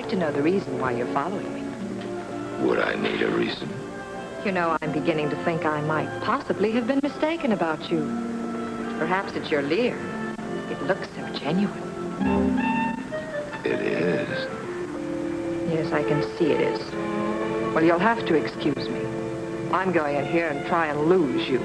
To know the reason why you're following me. Would I need a reason? You know, I'm beginning to think I might possibly have been mistaken about you. Perhaps it's your leer. It looks so genuine. It is. Yes, I can see it is. Well, you'll have to excuse me. I'm going in here and try and lose you.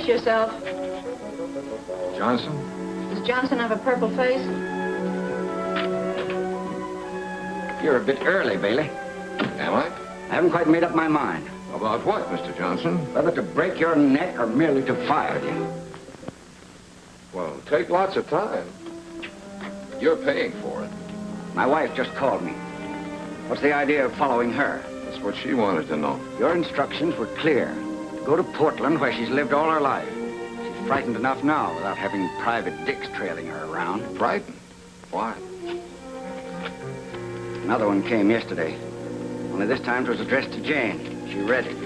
Yourself. Johnson? Does Johnson have a purple face? You're a bit early, Bailey. Am I? I haven't quite made up my mind. About what, Mr. Johnson? Whether to break your neck or merely to fire you. Well, take lots of time. You're paying for it. My wife just called me. What's the idea of following her? That's what she wanted to know. Your instructions were clear. Go to Portland, where she's lived all her life. She's frightened enough now without having private dicks trailing her around. Frightened? Why? Another one came yesterday. Only this time it was addressed to Jane. She read it.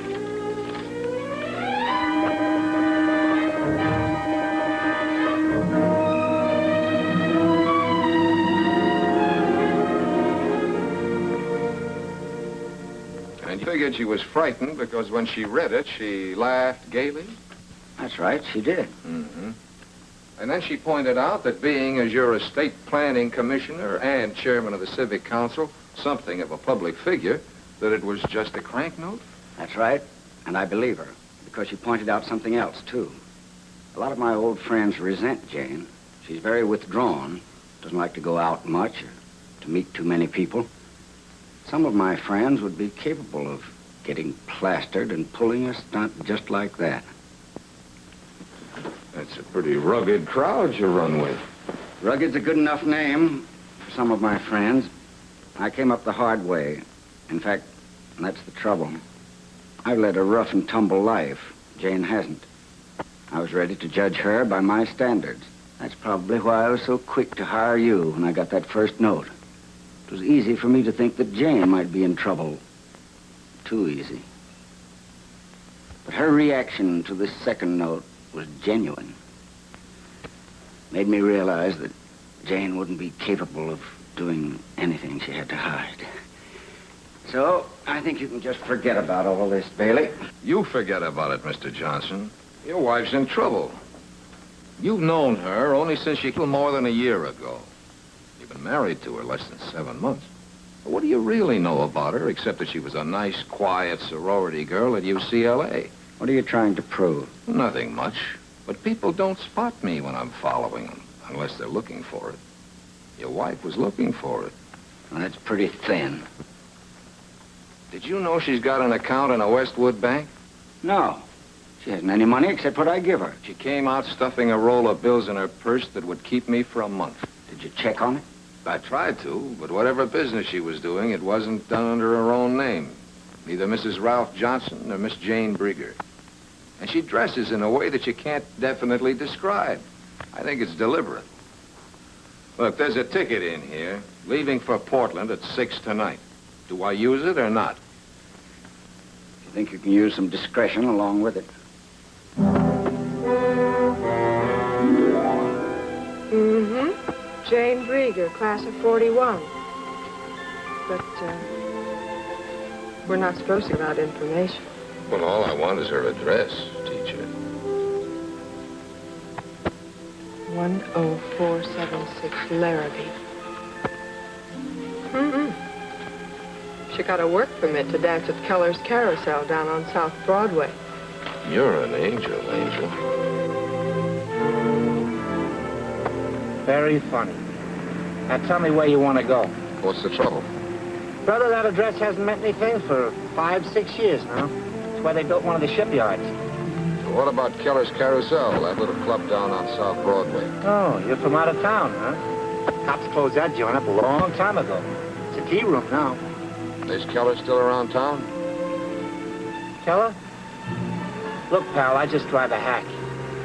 And you figured she was frightened because when she read it, she laughed gaily? That's right, she did. Mm-hmm. And then she pointed out that being as your estate planning commissioner and chairman of the civic council, something of a public figure, that it was just a crank note? That's right, and I believe her, because she pointed out something else, too. A lot of my old friends resent Jane. She's very withdrawn, doesn't like to go out much or to meet too many people. Some of my friends would be capable of getting plastered and pulling a stunt just like that. That's a pretty rugged crowd you run with. Rugged's a good enough name for some of my friends. I came up the hard way. In fact, that's the trouble. I've led a rough and tumble life. Jane hasn't. I was ready to judge her by my standards. That's probably why I was so quick to hire you when I got that first note. It was easy for me to think that Jane might be in trouble. Too easy. But her reaction to this second note was genuine. Made me realize that Jane wouldn't be capable of doing anything she had to hide. So, I think you can just forget about all this, Bailey. You forget about it, Mr. Johnson. Your wife's in trouble. You've known her only since she killed more than a year ago. You've been married to her less than 7 months. What do you really know about her, except that she was a nice, quiet sorority girl at UCLA? What are you trying to prove? Nothing much. But people don't spot me when I'm following them, unless they're looking for it. Your wife was looking for it. Well, that's pretty thin. Did you know she's got an account in a Westwood bank? No. She hasn't any money except what I give her. She came out stuffing a roll of bills in her purse that would keep me for a month. Did you check on it? I tried to, but whatever business she was doing, it wasn't done under her own name. Neither Mrs. Ralph Johnson nor Miss Jane Brieger. And she dresses in a way that you can't definitely describe. I think it's deliberate. Look, there's a ticket in here, leaving for Portland at 6 tonight. Do I use it or not? You think you can use some discretion along with it? Mm-hmm. Jane Brieger, class of 41. But, we're not supposed to give out information. Well, all I want is her address, teacher. 10476 Larrabee. Mm-mm. She got a work permit to dance at Keller's Carousel down on South Broadway. You're an angel, Angel. Very funny. Now tell me where you want to go. What's the trouble? Brother, that address hasn't meant anything for 5-6 years now. It's where they built one of the shipyards. So what about Keller's Carousel, that little club down on South Broadway? Oh, you're from out of town, huh? Cops closed that joint up a long time ago. It's a tea room now. Is Keller still around town? Keller? Look, pal, I just drive a hack.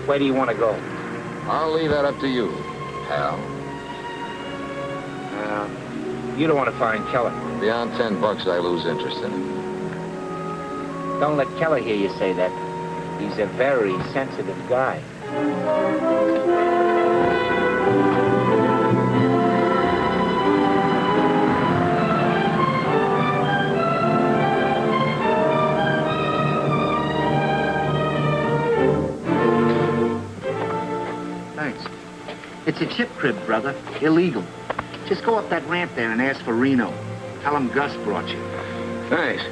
Where do you want to go? I'll leave that up to you, pal. You don't want to find Keller. Beyond $10, I lose interest in him. Don't let Keller hear you say that. He's a very sensitive guy. Thanks. It's a chip crib, brother. Illegal. Just go up that ramp there and ask for Reno. Tell him Gus brought you. Thanks.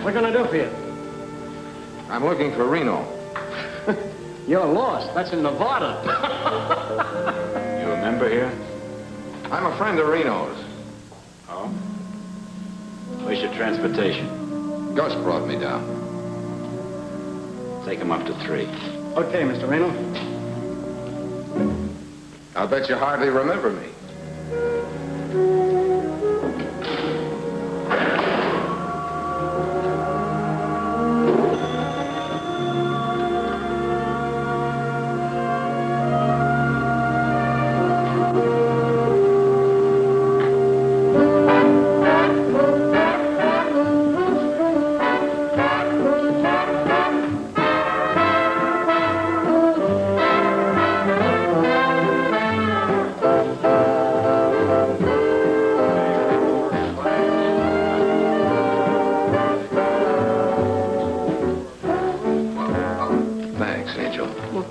What can I do for you? I'm looking for Reno. You're lost. That's in Nevada. You a member here? I'm a friend of Reno's. Oh? Where's your transportation? Gus brought me down. Take him up to 3. Okay, Mr. Reno. I'll bet you hardly remember me.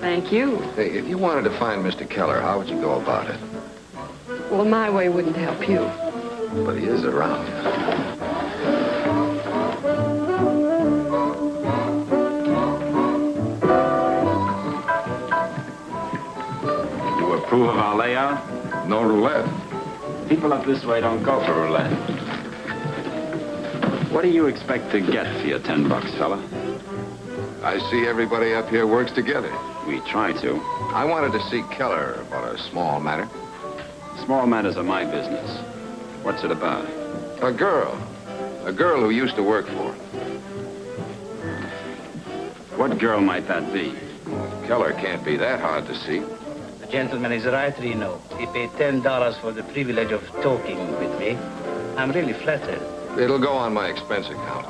Thank you. Hey, if you wanted to find Mr. Keller, how would you go about it? Well, my way wouldn't help you. But he is around. You approve of our layout? No roulette. People up this way don't go for roulette. What do you expect to get for your $10, fella? I see everybody up here works together. We try to. I wanted to see Keller about a small matter. Small matters are my business. What's it about? A girl. A girl who used to work for him. What girl might that be? Keller can't be that hard to see. Gentleman is right, Reno. He paid $10 for the privilege of talking with me. I'm really flattered. It'll go on my expense account.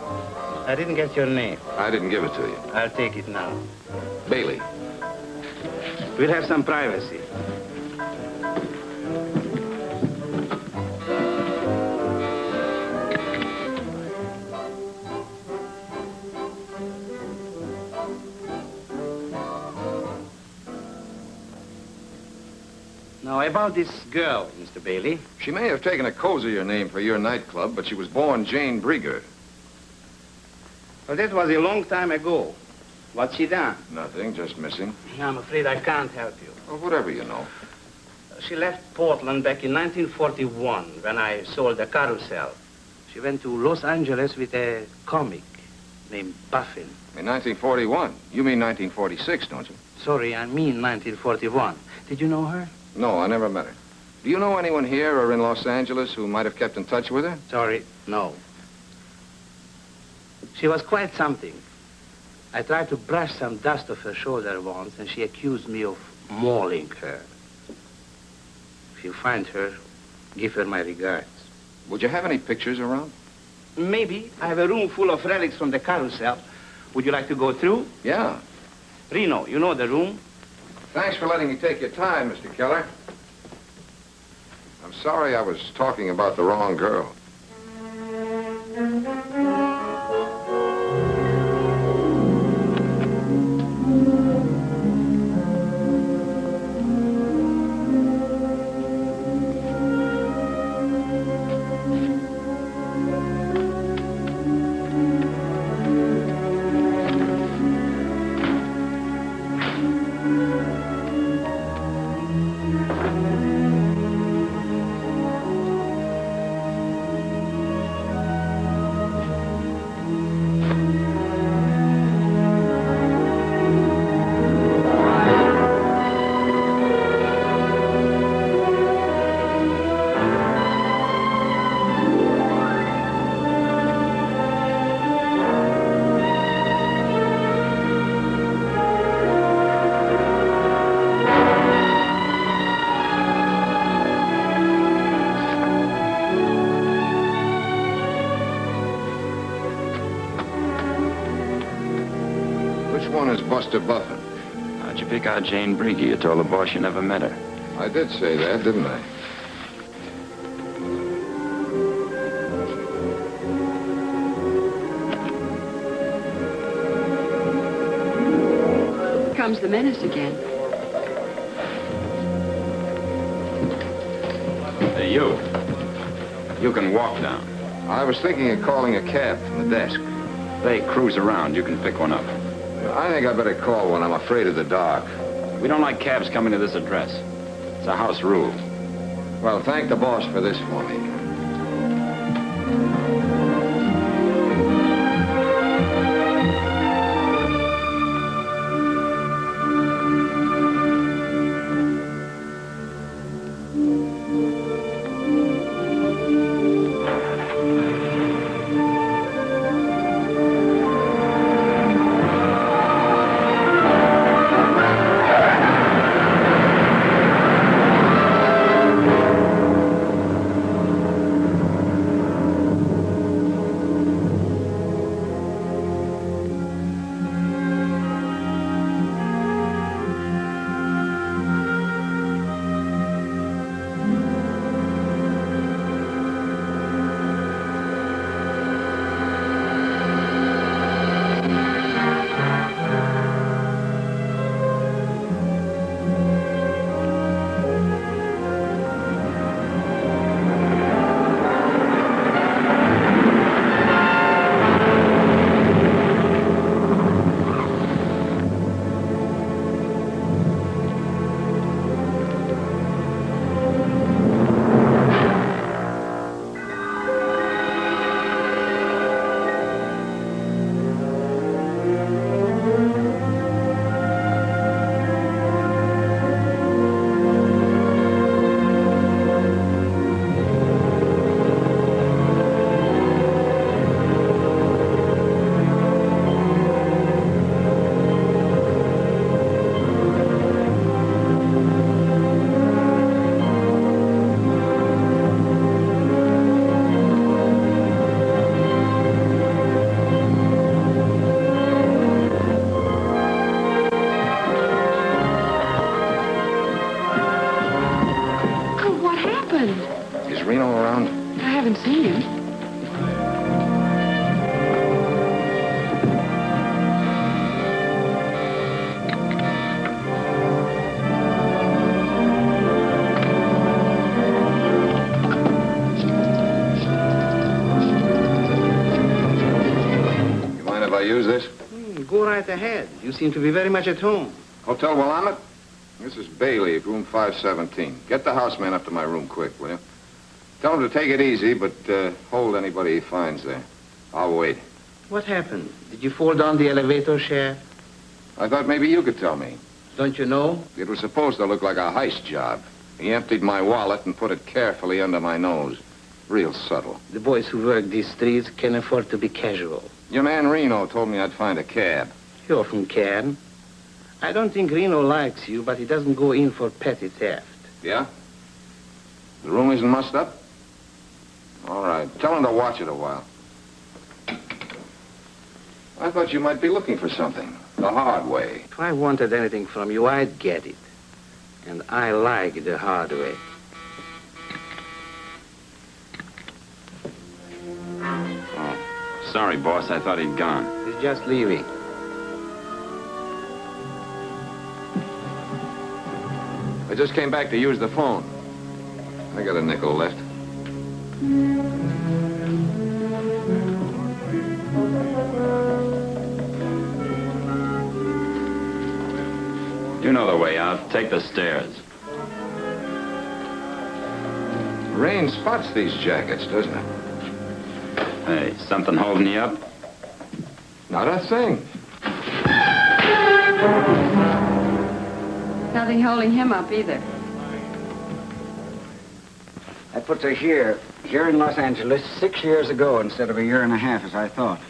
I didn't get your name. I didn't give it to you. I'll take it now. Bailey. We'll have some privacy. Now, about this girl, Mr. Bailey. She may have taken a cozier name for your nightclub, but she was born Jane Brieger. Well, that was a long time ago. What's she done? Nothing, just missing. I'm afraid I can't help you. Well, whatever you know. She left Portland back in 1941 when I sold the carousel. She went to Los Angeles with a comic named Buffin. In 1941. You mean 1946, don't you? Sorry, I mean 1941. Did you know her? No, I never met her. Do you know anyone here or in Los Angeles who might have kept in touch with her? Sorry, no. She was quite something. I tried to brush some dust off her shoulder once, and she accused me of mauling her. If you find her, give her my regards. Would you have any pictures around? Maybe. I have a room full of relics from the carousel. Would you like to go through? Yeah. Reno, you know the room? Thanks for letting me take your time, Mr. Keller. I'm sorry I was talking about the wrong girl. Buster Buffin. How'd you pick out Jane Brieger? You told the boss you never met her. I did say that, didn't I? Here comes the menace again. Hey, you. You can walk down. I was thinking of calling a cab from the desk. They cruise around. You can pick one up. I think I better call one. I'm afraid of the dark. We don't like cabs coming to this address. It's a house rule. Well, thank the boss for this for me. I use this? Go right ahead. You seem to be very much at home. Hotel Willamette? This is Bailey at room 517. Get the houseman up to my room quick, will you? Tell him to take it easy, but hold anybody he finds there. I'll wait. What happened? Did you fall down the elevator shaft? I thought maybe you could tell me. Don't you know? It was supposed to look like a heist job. He emptied my wallet and put it carefully under my nose. Real subtle. The boys who work these streets can afford to be casual. Your man Reno told me I'd find a cab. He often can. I don't think Reno likes you, but he doesn't go in for petty theft. Yeah? The room isn't mussed up? All right. Tell him to watch it a while. I thought you might be looking for something. The hard way. If I wanted anything from you, I'd get it. And I like the hard way. Oh, sorry, boss. I thought he'd gone. He's just leaving. I just came back to use the phone. I got a nickel left. You know the way out. Take the stairs. Rain spots these jackets, doesn't it? Hey, something holding you up? Not a thing. Nothing holding him up either. That puts her here in Los Angeles 6 years ago instead of a year and a half, as I thought.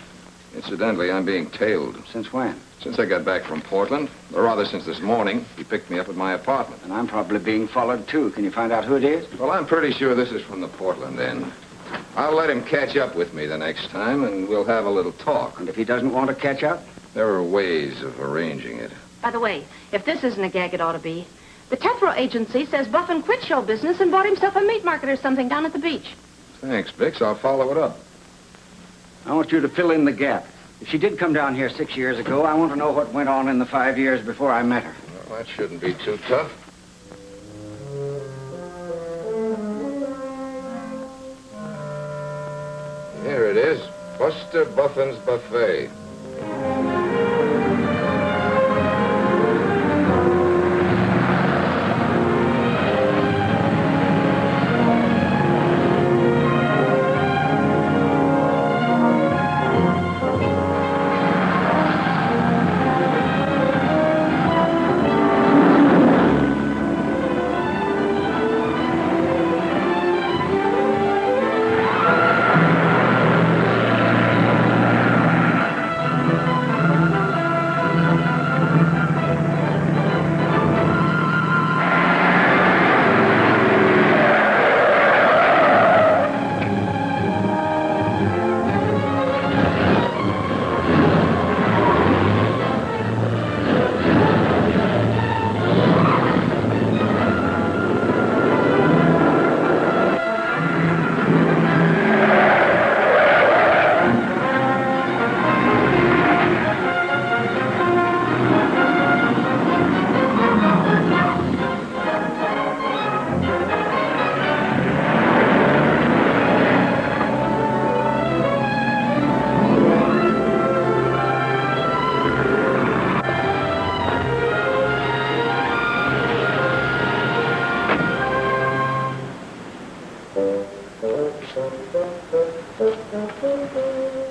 Incidentally, I'm being tailed. Since when? Since I got back from Portland, or rather since this morning, he picked me up at my apartment. And I'm probably being followed, too. Can you find out who it is? Well, I'm pretty sure this is from the Portland end. I'll let him catch up with me the next time, and we'll have a little talk. And if he doesn't want to catch up? There are ways of arranging it. By the way, if this isn't a gag, it ought to be. The Tethro agency says Buffin quit show business and bought himself a meat market or something down at the beach. Thanks, Bix. I'll follow it up. I want you to fill in the gap. If she did come down here 6 years ago, I want to know what went on in the 5 years before I met her. Well, that shouldn't be too tough. Here it is. Buster Buffin's Buffet.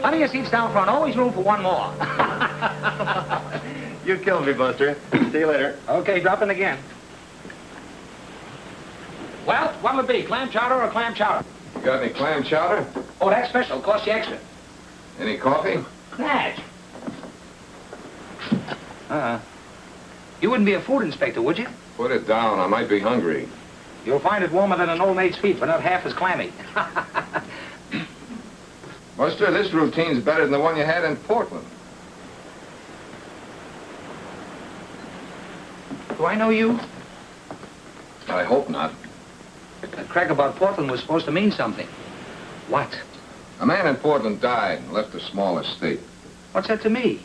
Plenty of seats down front. Always room for one more. You killed me, Buster. See you later. Okay, dropping again. Well, what'll it be? Clam chowder or clam chowder? You got any clam chowder? Oh, that's special. Cost you extra. Any coffee? Natch. You wouldn't be a food inspector, would you? Put it down. I might be hungry. You'll find it warmer than an old maid's feet, but not half as clammy. Buster, this routine's better than the one you had in Portland. Do I know you? I hope not. That crack about Portland was supposed to mean something. What? A man in Portland died and left a small estate. What's that to me?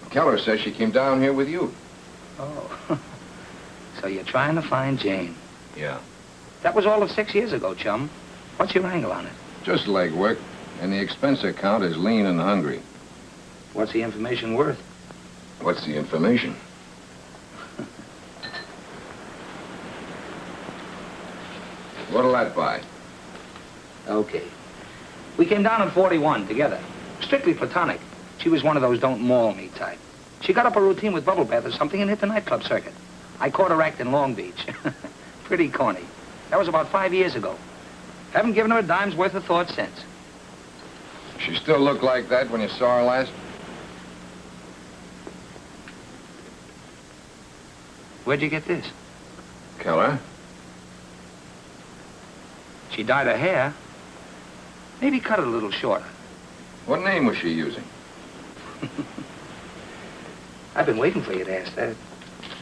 Keller says she came down here with you. Oh. So you're trying to find Jane. Yeah. That was all of 6 years ago, chum. What's your angle on it? Just legwork. And the expense account is lean and hungry. What's the information worth? What's the information? What'll that buy? Okay. We came down in 41 together. Strictly platonic. She was one of those don't maul me type. She got up a routine with bubble bath or something and hit the nightclub circuit. I caught her acting Long Beach. Pretty corny. That was about 5 years ago. Haven't given her a dime's worth of thought since. She still looked like that when you saw her last? Where'd you get this? Keller? She dyed her hair. Maybe cut it a little shorter. What name was she using? I've been waiting for you to ask that.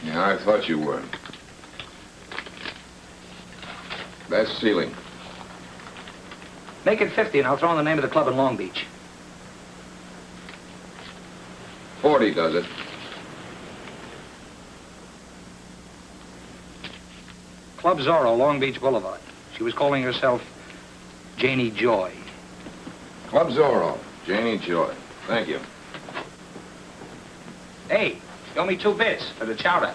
Yeah, I thought you were. That's ceiling. Make it 50 and I'll throw in the name of the club in Long Beach. 40 does it. Club Zorro, Long Beach Boulevard. She was calling herself Janie Joy. Club Zorro, Janie Joy. Thank you. Hey, you owe me 2 bits for the chowder.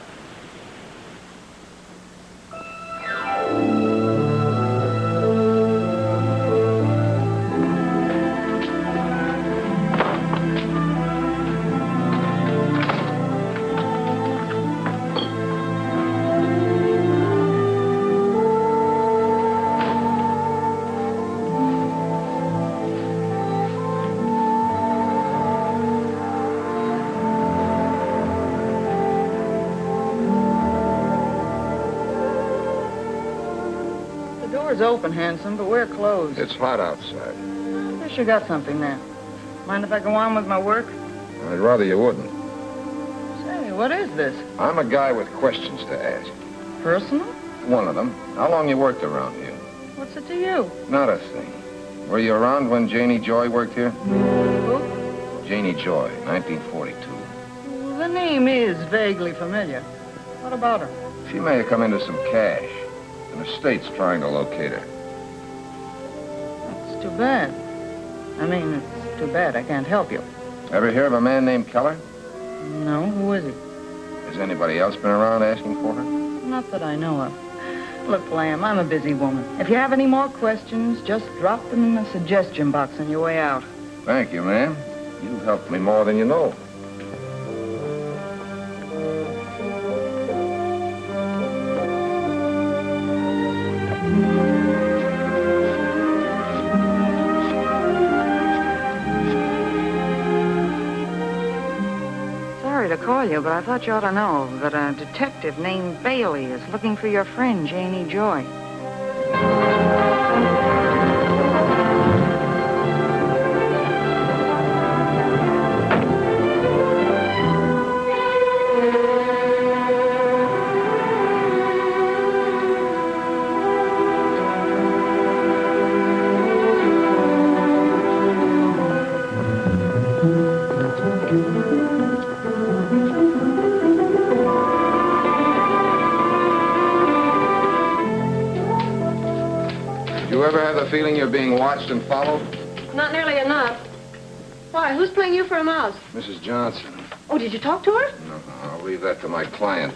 Open, handsome, but we're closed. It's hot outside. Guess you got something there. Mind if I go on with my work? I'd rather you wouldn't. Say, what is this? I'm a guy with questions to ask. Personal? One of them. How long you worked around here? What's it to you? Not a thing. Were you around when Janie Joy worked here? Who? Janie Joy, 1942. Well, the name is vaguely familiar. What about her? She may have come into some cash. And the state's trying to locate her. That's too bad. I mean, it's too bad I can't help you. Ever hear of a man named Keller? No, who is he? Has anybody else been around asking for her? Not that I know of. Look, Lamb, I'm a busy woman. If you have any more questions, just drop them in the suggestion box on your way out. Thank you, ma'am. You've helped me more than you know. Sorry to call you, but I thought you ought to know that a detective named Bailey is looking for your friend, Janie Joy. You ever have the feeling you're being watched and followed? Not nearly enough. Why, who's playing you for a mouse? Mrs. Johnson. Oh, did you talk to her? No, I'll leave that to my client.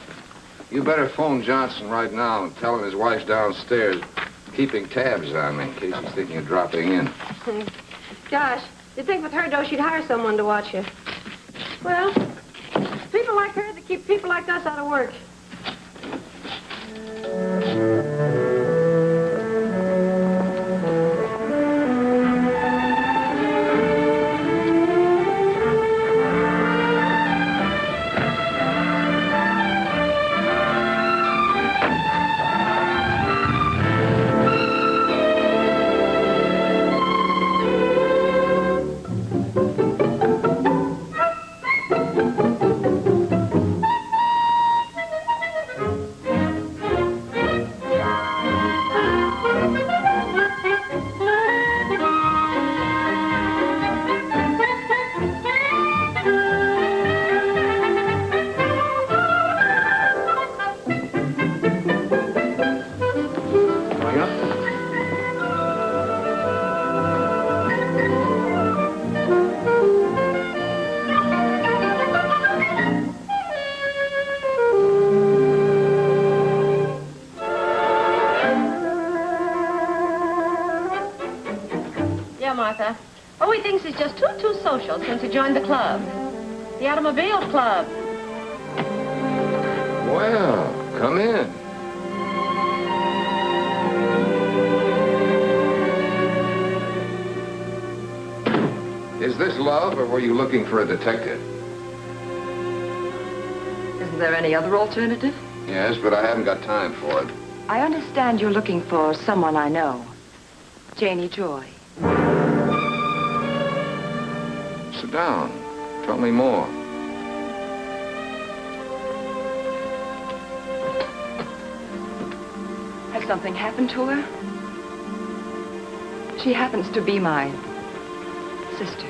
You better phone Johnson right now and tell him his wife's downstairs keeping tabs on me in case he's thinking of dropping in. Gosh, you'd think with her dough she'd hire someone to watch you. Well, people like her that keep people like us out of work. social since he joined the club. The Automobile Club. Well, come in. Is this love, or were you looking for a detective? Isn't there any other alternative? Yes, but I haven't got time for it. I understand you're looking for someone I know. Janie Joy. Sit down. Tell me more. Has something happened to her? She happens to be my sister.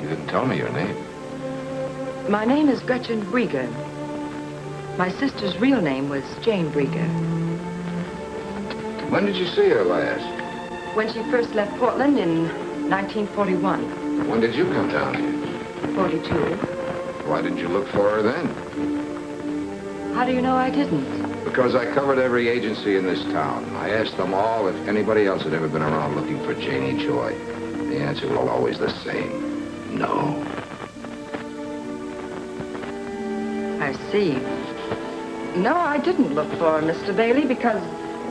You didn't tell me your name. My name is Gretchen Brieger. My sister's real name was Jane Brieger. When did you see her last? When she first left Portland in 1941. When did you come down here? 42. Why didn't you look for her then? How do you know I didn't? Because I covered every agency in this town. I asked them all if anybody else had ever been around looking for Janie Joy. The answer was always the same. No. I see. No, I didn't look for her, Mr. Bailey, because,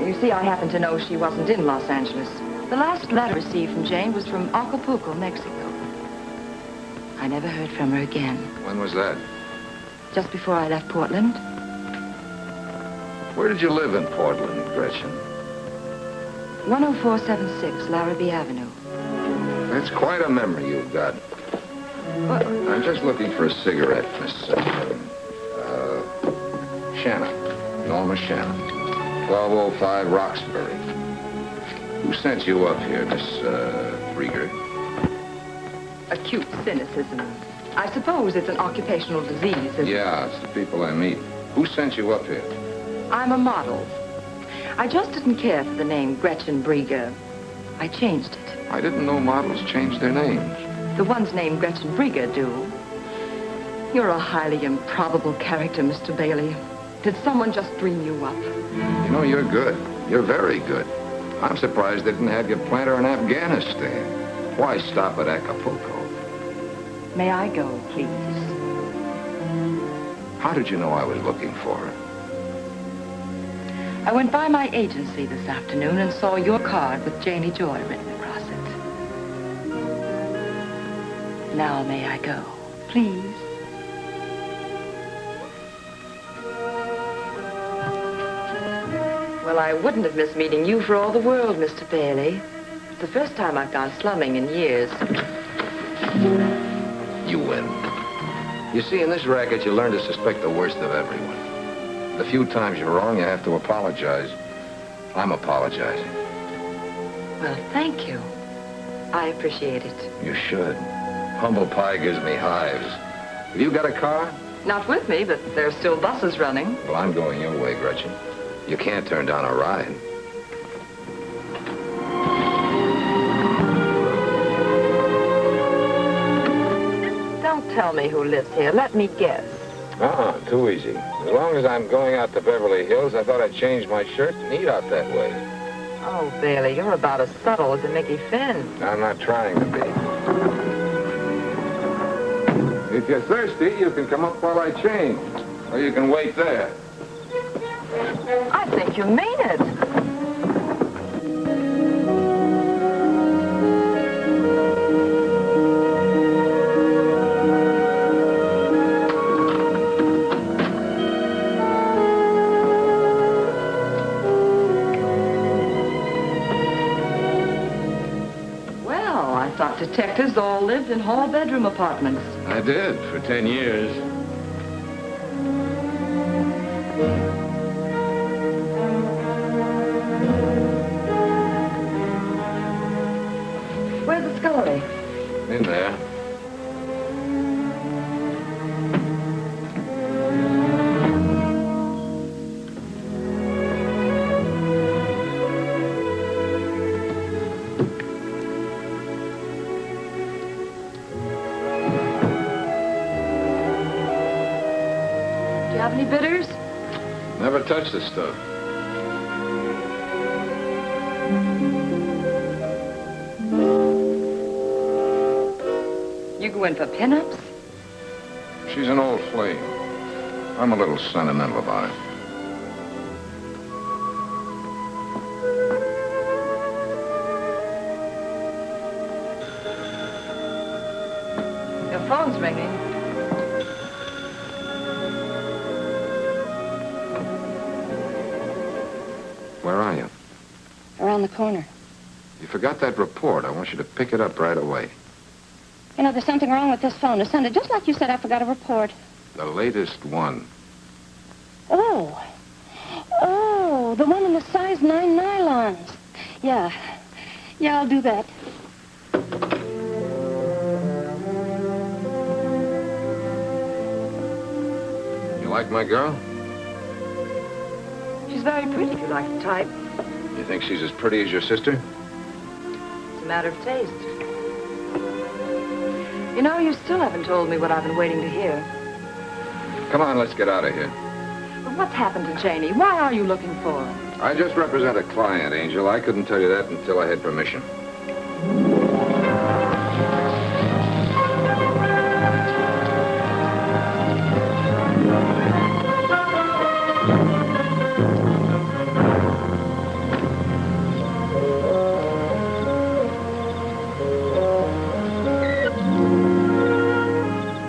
you see, I happen to know she wasn't in Los Angeles. The last letter received from Jane was from Acapulco, Mexico. I never heard from her again. When was that? Just before I left Portland. Where did you live in Portland, Gretchen? 10476 Larrabee Avenue. That's quite a memory you've got. What? I'm just looking for a cigarette, Miss Shannon. Norma Shannon. 1205 Roxbury. Who sent you up here, Miss Brieger? Acute cynicism. I suppose it's an occupational disease. Yeah, it's the people I meet. Who sent you up here? I'm a model. I just didn't care for the name Gretchen Brieger. I changed it. I didn't know models changed their names. The ones named Gretchen Brieger do. You're a highly improbable character, Mr. Bailey. Did someone just dream you up? You know, you're good. You're very good. I'm surprised they didn't have you plant her in Afghanistan. Why stop at Acapulco? May I go, please? How did you know I was looking for her? I went by my agency this afternoon and saw your card with Janie Joy written across it. Now may I go, please? Well, I wouldn't have missed meeting you for all the world, Mr. Bailey. It's the first time I've gone slumming in years. You win. You see, in this racket, you learn to suspect the worst of everyone. The few times you're wrong, you have to apologize. I'm apologizing. Well, thank you. I appreciate it. You should. Humble pie gives me hives. Have you got a car? Not with me, but there are still buses running. Well, I'm going your way, Gretchen. You can't turn down a ride. Don't tell me who lives here. Let me guess. Too easy. As long as I'm going out to Beverly Hills, I thought I'd change my shirt and eat out that way. Oh, Bailey, you're about as subtle as a Mickey Finn. I'm not trying to be. If you're thirsty, you can come up while I change. Or you can wait there. I think you mean it. Well, I thought detectives all lived in hall bedroom apartments. I did, for 10 years. Where's the scullery? In there. Do you have any bitters? Never touched this stuff. you go in for pinups? She's an old flame. I'm a little sentimental about it. Your phone's ringing. Where are you? Around the corner. You forgot that report. I want you to pick it up right away. You know, there's something wrong with this phone. It sounded just like you said I forgot a report. The latest one. Oh. Oh, the one in the size 9 nylons. Yeah. Yeah, I'll do that. You like my girl? She's very pretty if you like the type. You think she's as pretty as your sister? It's a matter of taste. You know, you still haven't told me what I've been waiting to hear. Come on, let's get out of here. But what's happened to Janie? Why are you looking for her? I just represent a client, Angel. I couldn't tell you that until I had permission.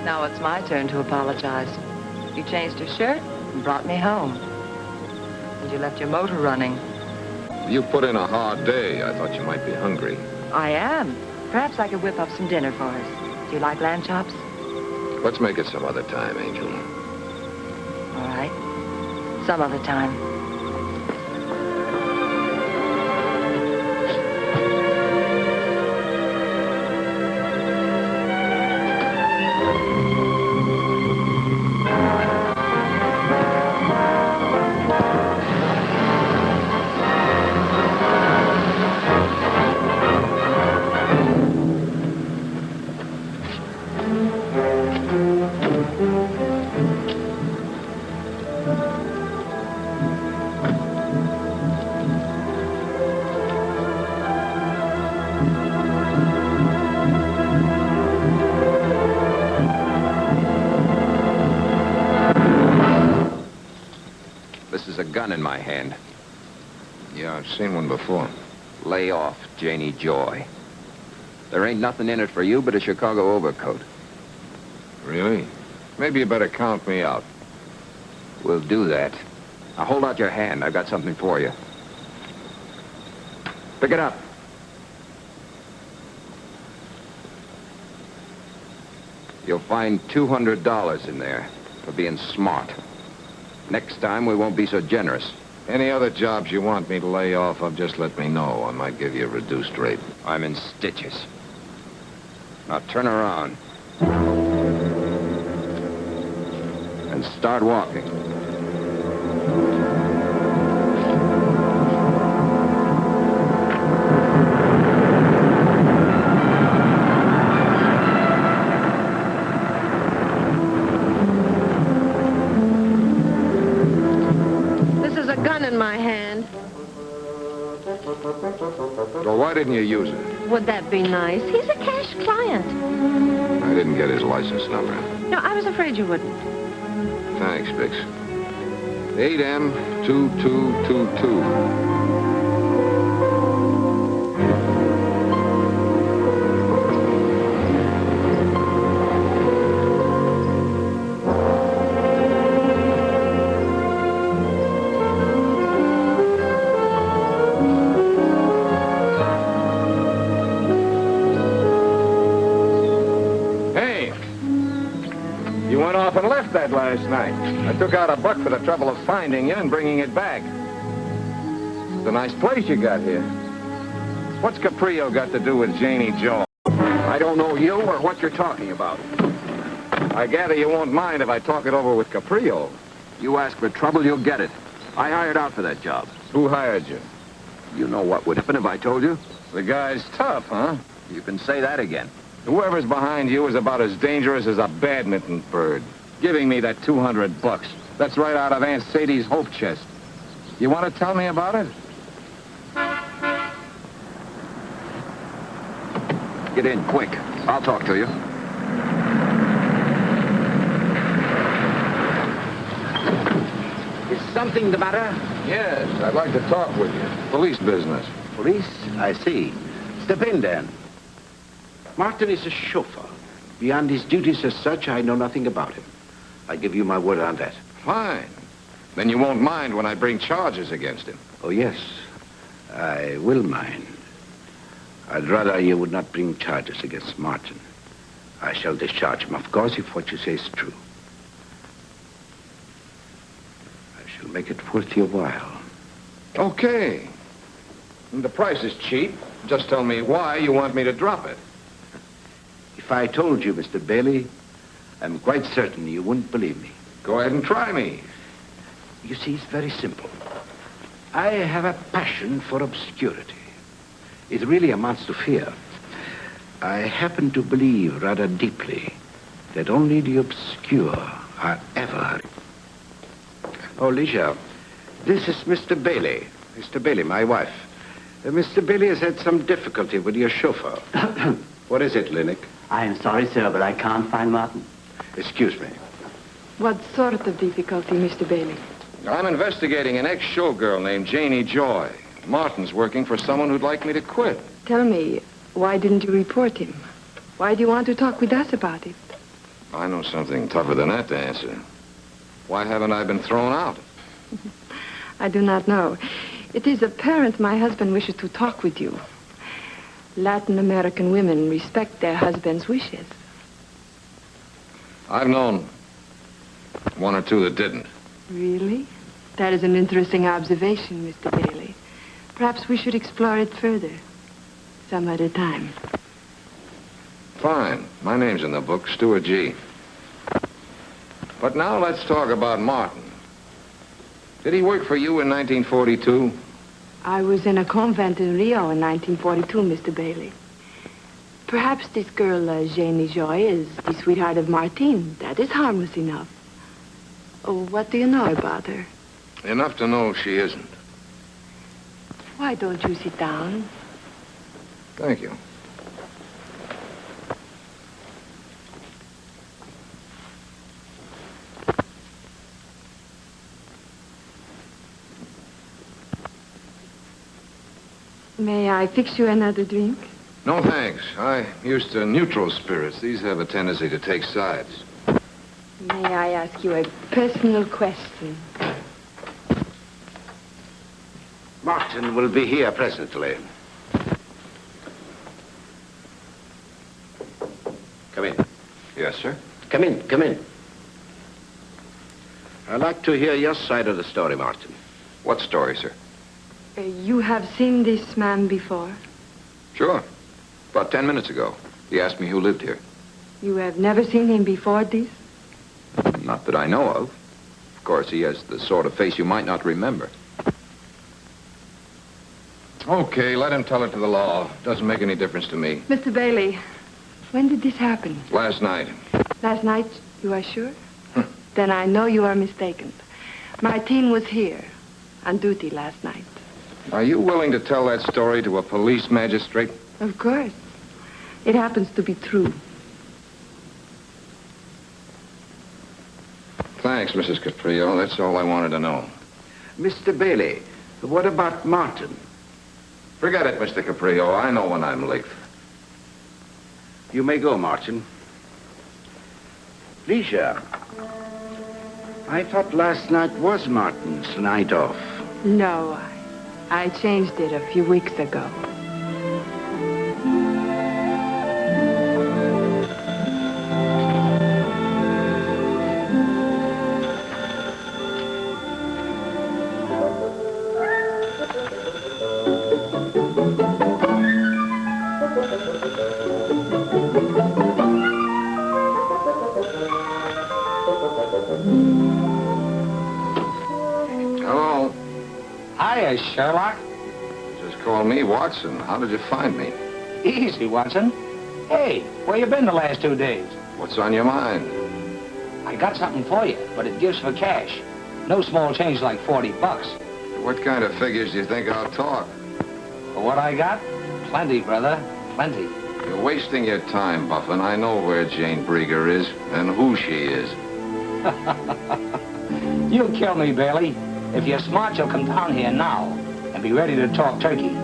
Now it's my turn to apologize. You changed your shirt and brought me home. And you left your motor running. You put in a hard day. I thought you might be hungry. I am. Perhaps I could whip up some dinner for us. Do you like lamb chops? Let's make it some other time, Angel. All right. Some other time. A gun in my hand. Yeah, I've seen one before. Lay off, Janie Joy. There ain't nothing in it for you but a Chicago overcoat. Really? Maybe you better count me out. We'll do that. Now hold out your hand. I've got something for you. Pick it up. You'll find $200 in there for being smart. Next time, we won't be so generous. Any other jobs you want me to lay off of, just let me know. I might give you a reduced rate. I'm in stitches. Now turn around. And start walking. Well, why didn't you use it? Would that be nice? He's a cash client. I didn't get his license number. No, I was afraid you wouldn't. Thanks, Bix. 8M2222. And left that last night. I took out $1 for the trouble of finding you and bringing it back. It's a nice place you got here. What's Caprio got to do with Janie Joy? I don't know you or what you're talking about. I gather you won't mind if I talk it over with Caprio. You ask for trouble, you'll get it. I hired out for that job. Who hired you? You know what would happen if I told you? The guy's tough, huh? You can say that again. Whoever's behind you is about as dangerous as a badminton bird. Giving me that $200. That's right out of Aunt Sadie's hope chest. You want to tell me about it? Get in, quick. I'll talk to you. something the matter? Yes, I'd like to talk with you. Police business. Police? I see. Step in, then. Martin is a chauffeur. Beyond his duties as such, I know nothing about him. I give you my word on that. Fine. Then you won't mind when I bring charges against him. Oh, yes. I will mind. I'd rather you would not bring charges against Martin. I shall discharge him, of course, if what you say is true. I shall make it worth your while. Okay. And the price is cheap. Just tell me why you want me to drop it. If I told you, Mr. Bailey, I'm quite certain you wouldn't believe me. Go ahead and try me. You see, it's very simple. I have a passion for obscurity. It really amounts to fear. I happen to believe rather deeply that only the obscure are ever. Oh, Ligia, this is Mr. Bailey. Mr. Bailey, my wife. Mr. Bailey has had some difficulty with your chauffeur. What is it, Linnick? I am sorry, sir, but I can't find Martin. Excuse me. What sort of difficulty, Mr. Bailey? I'm investigating an ex-showgirl named Janie Joy. Martin's working for someone who'd like me to quit. Tell me, why didn't you report him? Why do you want to talk with us about it? I know something tougher than that to answer. Why haven't I been thrown out? I do not know. It is apparent my husband wishes to talk with you. Latin American women respect their husbands' wishes. I've known one or two that didn't. Really? That is an interesting observation, Mr. Bailey. Perhaps we should explore it further. Some other time. Fine. My name's in the book, Stuart G. But now let's talk about Martin. Did he work for you in 1942? I was in a convent in Rio in 1942, Mr. Bailey. Perhaps this girl, Janie Joy, is the sweetheart of Martine. That is harmless enough. Oh, what do you know about her? Enough to know she isn't. Why don't you sit down? Thank you. May I fix you another drink? No, thanks. I'm used to neutral spirits. These have a tendency to take sides. May I ask you a personal question? Martin will be here presently. Come in. Yes, sir. Come in, come in. I'd like to hear your side of the story, Martin. What story, sir? You have seen this man before? Sure. About 10 minutes ago. He asked me who lived here. You have never seen him before this? Not that I know of. Of course, he has the sort of face you might not remember. Okay, let him tell it to the law. Doesn't make any difference to me. Mr. Bailey, when did this happen? Last night. Last night, you are sure? Then I know you are mistaken. Martine was here, on duty last night. Are you willing to tell that story to a police magistrate? Of course. It happens to be true. Thanks, Mrs. Caprio. That's all I wanted to know. Mr. Bailey, what about Martin? Forget it, Mr. Caprio. I know when I'm late. You may go, Martin. Ligia, I thought last night was Martin's night off. No, I changed it a few weeks ago. Hello. Hiya, Sherlock. Just call me Watson. How did you find me? Easy, Watson. Hey, where you been the last 2 days? What's on your mind? I got something for you, but it gives for cash. No small change like $40. What kind of figures do you think I'll talk? For what I got? Plenty, brother. Plenty. You're wasting your time, Buffin. I know where Jane Brieger is and who she is. You kill me, Bailey. If you're smart, you'll come down here now and be ready to talk turkey.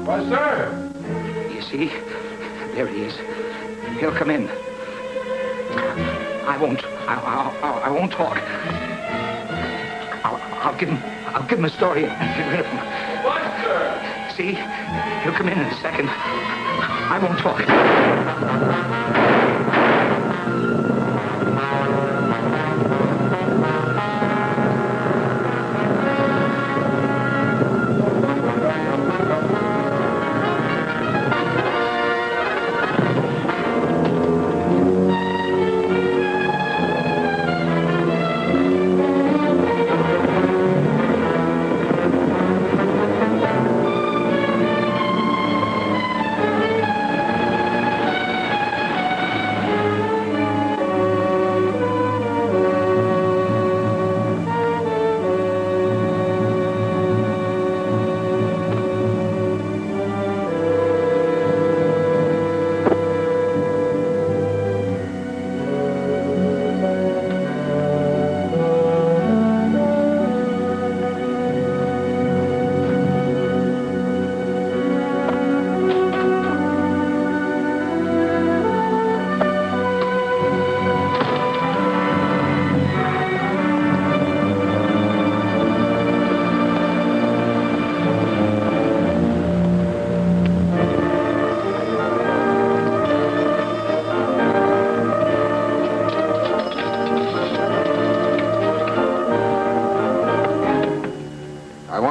Well, sir. You see? There he is. He'll come in. I won't talk. I'll give him a story and get rid of him. What, sir? See? He'll come in a second. I won't talk.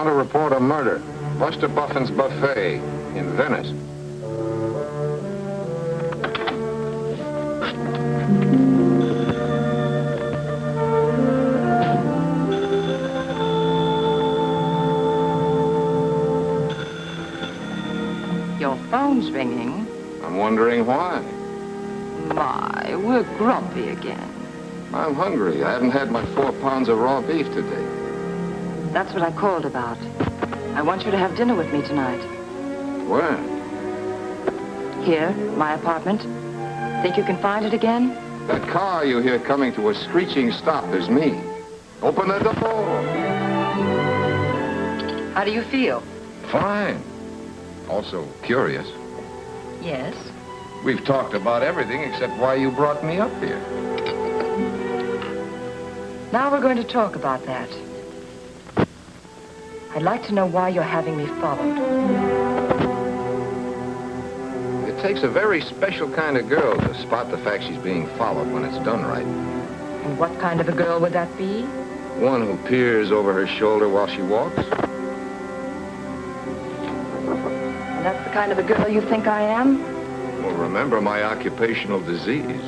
Report a murder. Buster Buffin's Buffet in Venice. Your phone's ringing. I'm wondering why. My, we're grumpy again. I'm hungry. I haven't had my 4 pounds of raw beef today. That's what I called about. I want you to have dinner with me tonight. Where? Here, my apartment. Think you can find it again? That car you hear coming to a screeching stop is me. Open the door. How do you feel? Fine. Also curious. Yes. We've talked about everything except why you brought me up here. Now we're going to talk about that. I'd like to know why you're having me followed. It takes a very special kind of girl to spot the fact she's being followed when it's done right. And what kind of a girl would that be? One who peers over her shoulder while she walks. And that's the kind of a girl you think I am? Well, remember my occupational disease.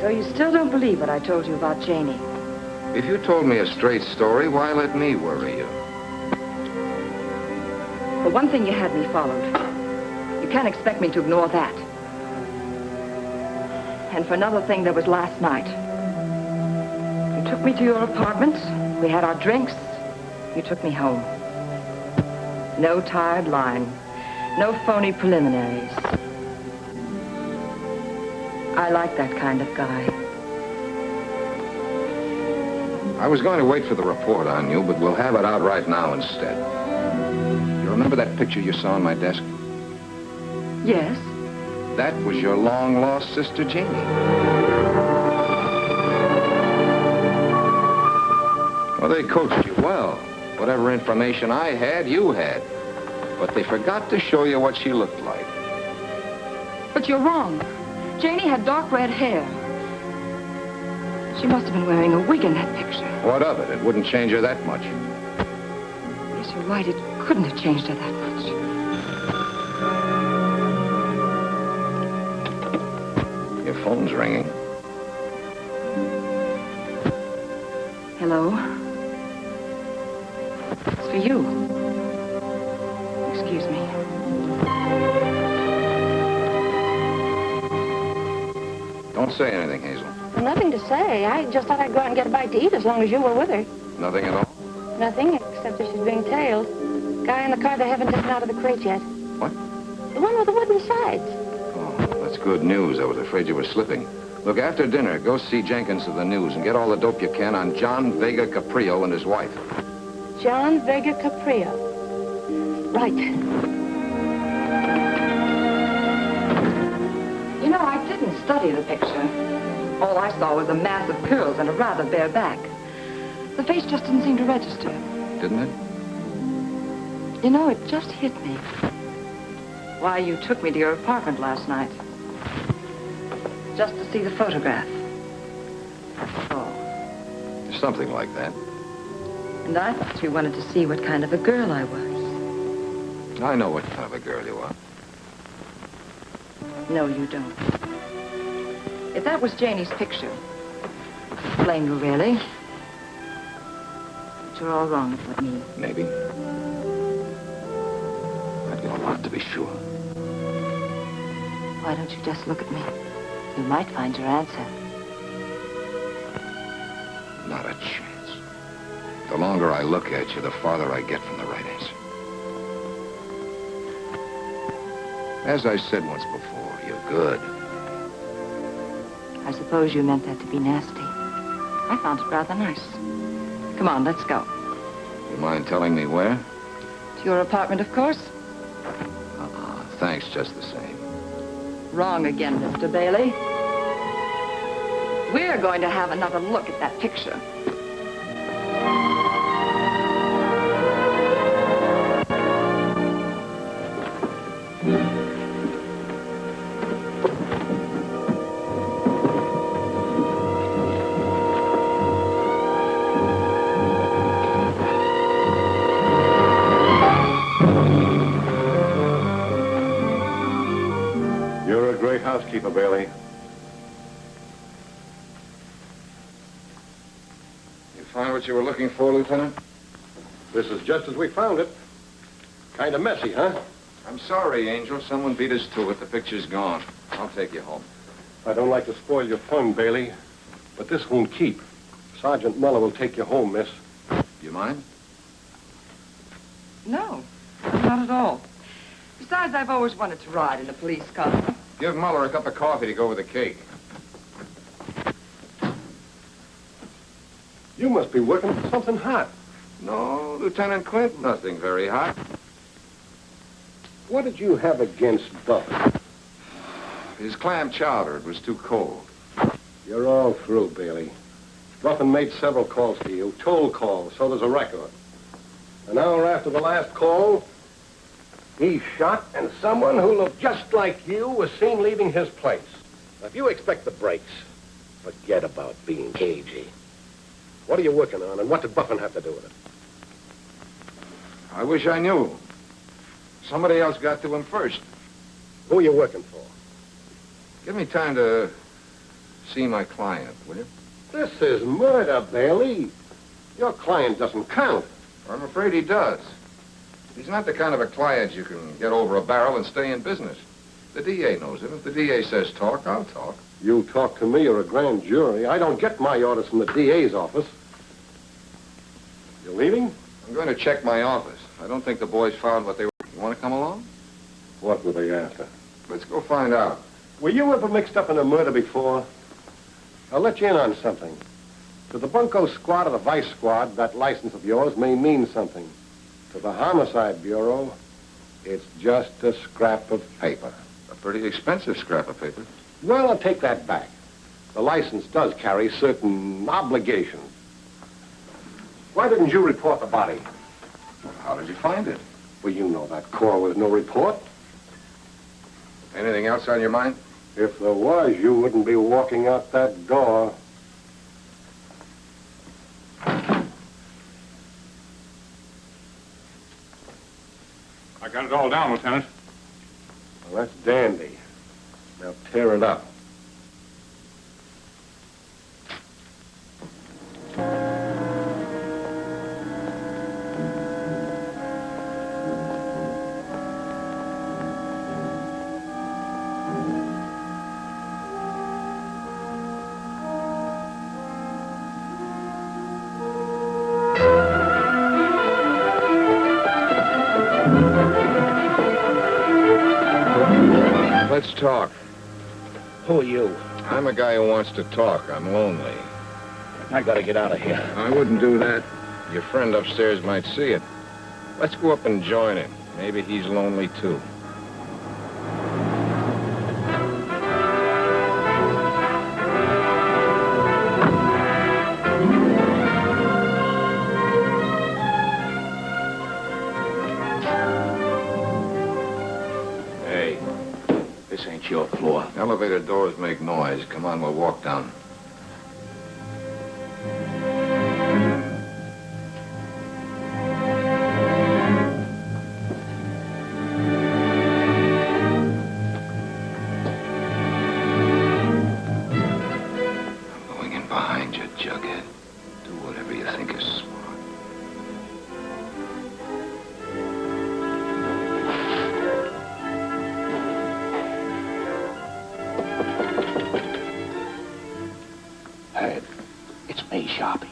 So you still don't believe what I told you about Janie? If you told me a straight story, why let me worry you? For one thing, you had me followed. You can't expect me to ignore that. And for another thing, there was last night. You took me to your apartment. We had our drinks. You took me home. No tired line. No phony preliminaries. I like that kind of guy. I was going to wait for the report on you, but we'll have it out right now instead. You remember that picture you saw on my desk? Yes. That was your long-lost sister, Janie. Well, they coached you well. Whatever information I had, you had. But they forgot to show you what she looked like. But you're wrong. Janie had dark red hair. She must have been wearing a wig in that picture. What of it? It wouldn't change her that much. Yes, you're right. It couldn't have changed her that much. Your phone's ringing. Hello. It's for you. Excuse me. Don't say anything, Hazel. Nothing to say. I just thought I'd go out and get a bite to eat as long as you were with her. Nothing at all? Nothing, except that she's being tailed. Guy in the car they haven't taken out of the crate yet. What? The one with the wooden sides. Oh, that's good news. I was afraid you were slipping. Look, after dinner, go see Jenkins of the News and get all the dope you can on John Vega Caprio and his wife. John Vega Caprio. Right. You know, I didn't study the picture. All I saw was a mass of curls and a rather bare back. The face just didn't seem to register. Didn't it? You know, it just hit me. Why you took me to your apartment last night. Just to see the photograph. That's all. Something like that. And I thought you wanted to see what kind of a girl I was. I know what kind of a girl you are. No, you don't. If that was Janie's picture, blame you, really. But you're all wrong about me. Maybe. I'd give a lot to be sure. Why don't you just look at me? You might find your answer. Not a chance. The longer I look at you, the farther I get from the right answer. As I said once before, you're good. I suppose you meant that to be nasty. I found it rather nice. Come on, let's go. You mind telling me where? To your apartment, of course. Thanks just the same. Wrong again, Mr. Bailey. We're going to have another look at that picture. You're a great housekeeper, Bailey. You find what you were looking for, Lieutenant? This is just as we found it. Kind of messy, huh? I'm sorry, Angel. Someone beat us to it. The picture's gone. I'll take you home. I don't like to spoil your fun, Bailey, but this won't keep. Sergeant Muller will take you home, miss. You mind? No, not at all. Besides, I've always wanted to ride in a police car. Give Muller a cup of coffee to go with the cake. You must be working for something hot. No, Lieutenant Clint, nothing very hot. What did you have against Buff? His clam chowder, it was too cold. You're all through, Bailey. Buffin made several calls to you, toll calls, so there's a record. An hour after the last call, he shot, and someone who looked just like you was seen leaving his place. Now, if you expect the breaks, forget about being cagey. What are you working on, and what did Buffin have to do with it? I wish I knew. Somebody else got to him first. Who are you working for? Give me time to see my client, will you? This is murder, Bailey. Your client doesn't count. I'm afraid he does. He's not the kind of a client you can get over a barrel and stay in business. The DA knows it. If the DA says talk, I'll talk. You talk to me or a grand jury. I don't get my orders from the DA's office. You leaving? I'm going to check my office. I don't think the boys found what they were. You want to come along? What were they after? Let's go find out. Were you ever mixed up in a murder before? I'll let you in on something. To the Bunko squad or the vice squad, that license of yours may mean something. To the Homicide Bureau, it's just a scrap of paper. A pretty expensive scrap of paper. Well, I'll take that back. The license does carry certain obligations. Why didn't you report the body? How did you find it? Well, you know that call was no report. Anything else on your mind? If there was, you wouldn't be walking out that door. I got it all down, Lieutenant. Well, that's dandy. Now tear it up. Let's talk. Who are you? I'm a guy who wants to talk. I'm lonely. I gotta get out of here. I wouldn't do that. Your friend upstairs might see it. Let's go up and join him. Maybe he's lonely, too. Hey, this ain't your floor. Elevator doors make noise. Come on, we'll walk down. I'm going in behind you, Jughead. Do whatever you think is smart. Hey, it's me, Sharpie.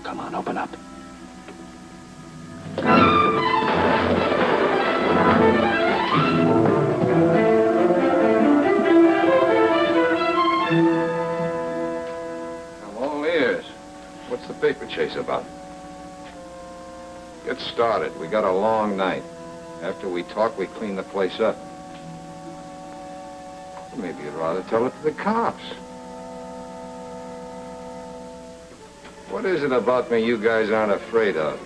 Come on, open up. I'm all ears. What's the paper chase about? Get started. We got a long night. After we talk, we clean the place up. Maybe you'd rather tell it to the cops. What is it about me you guys aren't afraid of?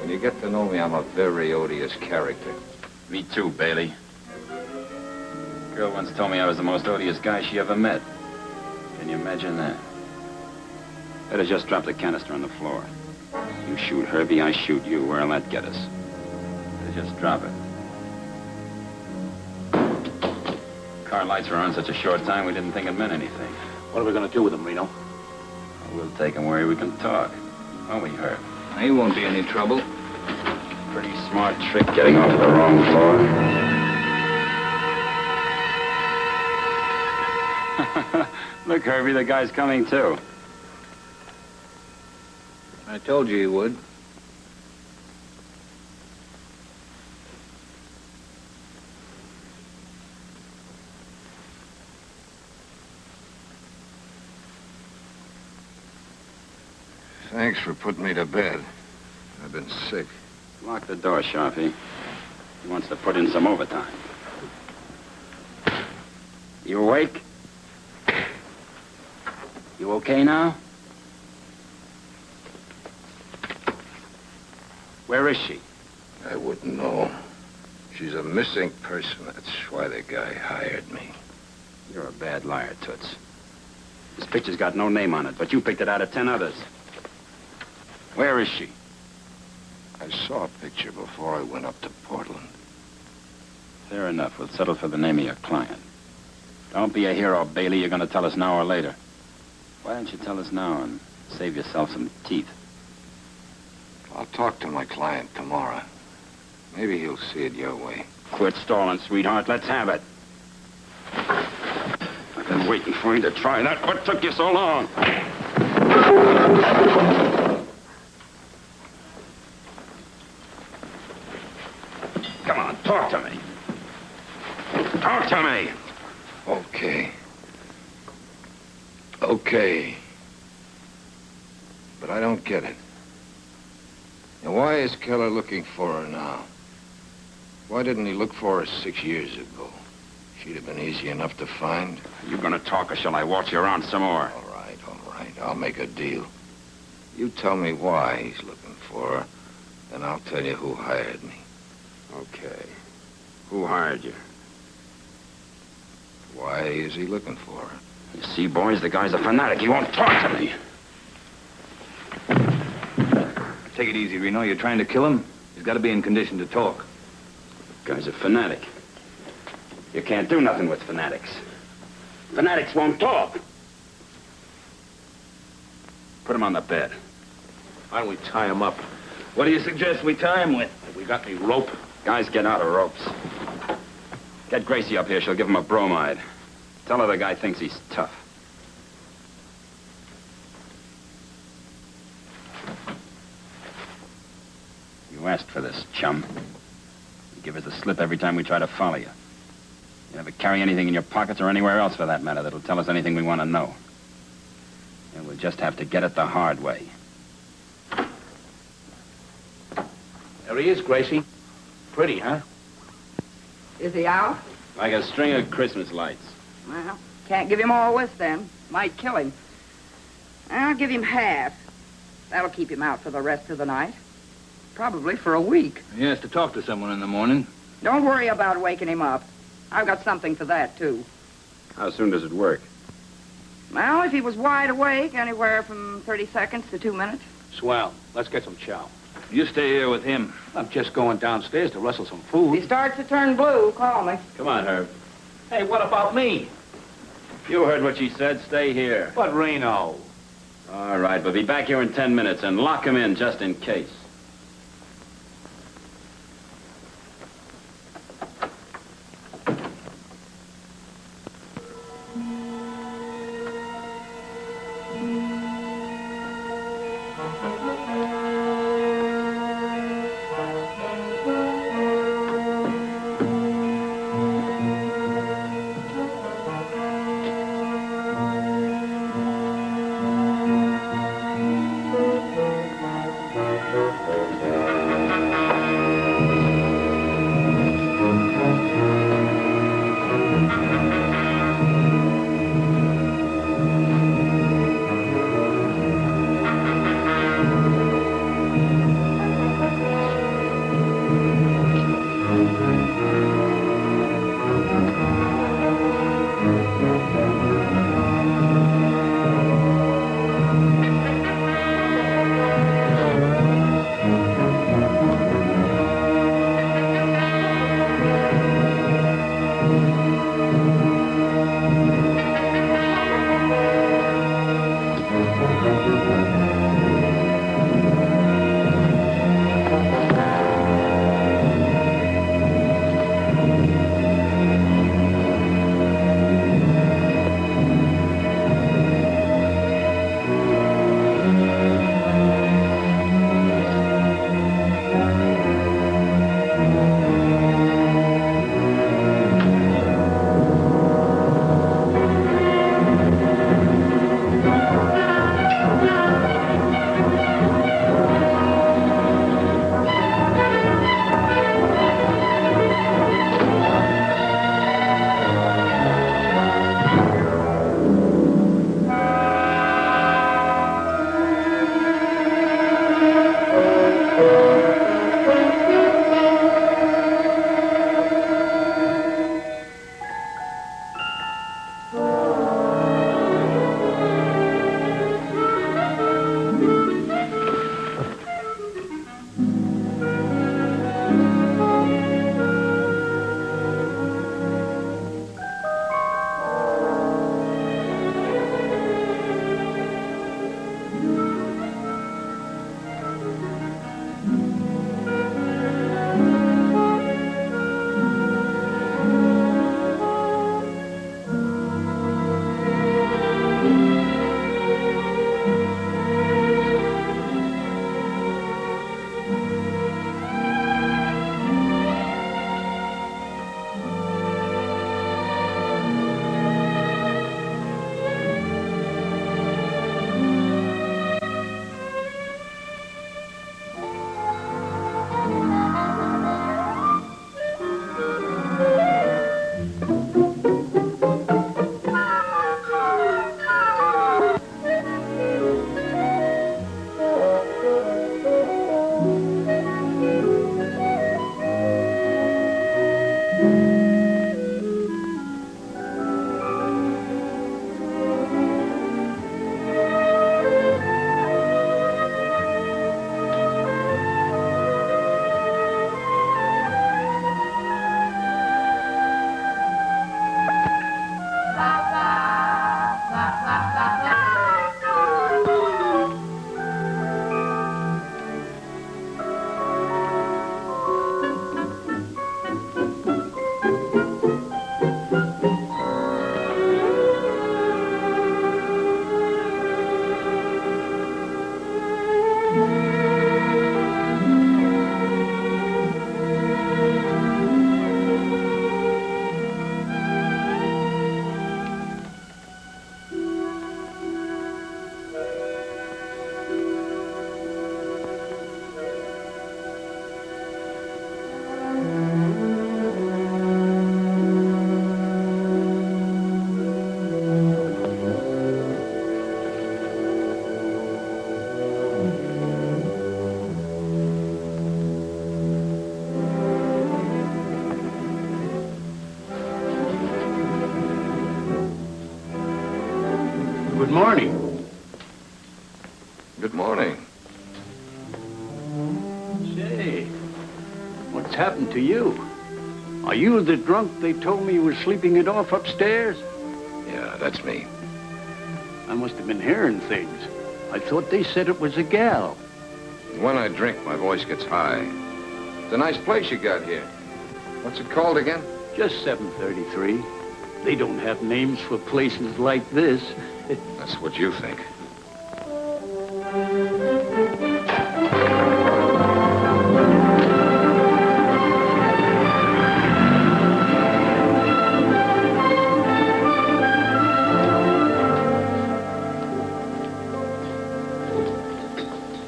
When you get to know me, I'm a very odious character. Me too, Bailey. Girl once told me I was the most odious guy she ever met. Can you imagine that? Better just drop the canister on the floor. You shoot Herbie, I shoot you. Where'll that get us? Better just drop it. Car lights were on such a short time, we didn't think it meant anything. What are we gonna do with him, Reno? We'll take him where we can talk. Won't we, Herb? He won't be any trouble. Pretty smart trick getting off the wrong floor. Look, Herbie, the guy's coming too. I told you he would. Thanks for putting me to bed. I've been sick. Lock the door, Sharpie. He wants to put in some overtime. You awake? You okay now? Where is she? I wouldn't know. She's a missing person. That's why the guy hired me. You're a bad liar, Toots. This picture's got no name on it, but you picked it out of 10 others. Where is she? I saw a picture before I went up to Portland. Fair enough. We'll settle for the name of your client. Don't be a hero, Bailey. You're going to tell us now or later. Why don't you tell us now and save yourself some teeth? I'll talk to my client tomorrow. Maybe he'll see it your way. Quit stalling, sweetheart. Let's have it. I've been waiting for you to try that. What took you so long? Come on, talk to me. Talk to me. Okay. Okay. But I don't get it. And why is Keller looking for her now? Why didn't he look for her 6 years ago? She'd have been easy enough to find. You gonna talk or shall I watch you around some more? All right. I'll make a deal. You tell me why he's looking for her, and I'll tell you who hired me. Okay. Who hired you? Why is he looking for her? You see, boys, the guy's a fanatic. He won't talk to me. Take it easy, Reno. You're trying to kill him? He's got to be in condition to talk. The guy's a fanatic. You can't do nothing with fanatics. Fanatics won't talk. Put him on the bed. Why don't we tie him up? What do you suggest we tie him with? Have we got any rope? Guys, get out of ropes. Get Gracie up here. She'll give him a bromide. Tell her the guy thinks he's tough. You asked for this, chum. You give us the slip every time we try to follow you. You never carry anything in your pockets or anywhere else, for that matter, that'll tell us anything we want to know. And we'll just have to get it the hard way. There he is, Gracie. Pretty, huh? Is he out? Like a string of Christmas lights. Well, can't give him all this then. Might kill him. I'll give him half. That'll keep him out for the rest of the night. Probably for a week. He has to talk to someone in the morning. Don't worry about waking him up. I've got something for that, too. How soon does it work? Well, if he was wide awake, anywhere from 30 seconds to 2 minutes. Swell. Let's get some chow. You stay here with him. I'm just going downstairs to rustle some If food. he starts to turn blue, call me. Come on, Herb. Hey, what about me? You heard what she said. Stay here. But Reno. All right, but be back here in 10 minutes and lock him in just in case. Good morning. Good morning. Say, what's happened to you? Are you the drunk they told me was sleeping it off upstairs? Yeah, that's me. I must have been hearing things. I thought they said it was a gal. When I drink, my voice gets high. It's a nice place you got here. What's it called again? Just 733. They don't have names for places like this. That's what you think.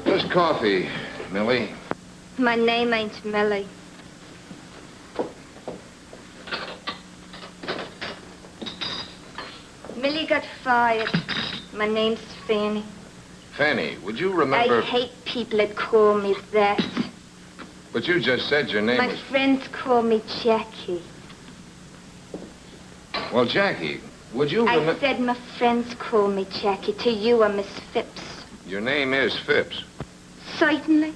This coffee, Millie. My name ain't Millie. Millie got fired. My name's Fanny. Fanny, would you remember... I hate people that call me that. But you just said your name My was... friends call me Jackie. Well, Jackie, would you I remember... said my friends call me Jackie. To you, I'm Miss Phipps. Your name is Phipps. Certainly.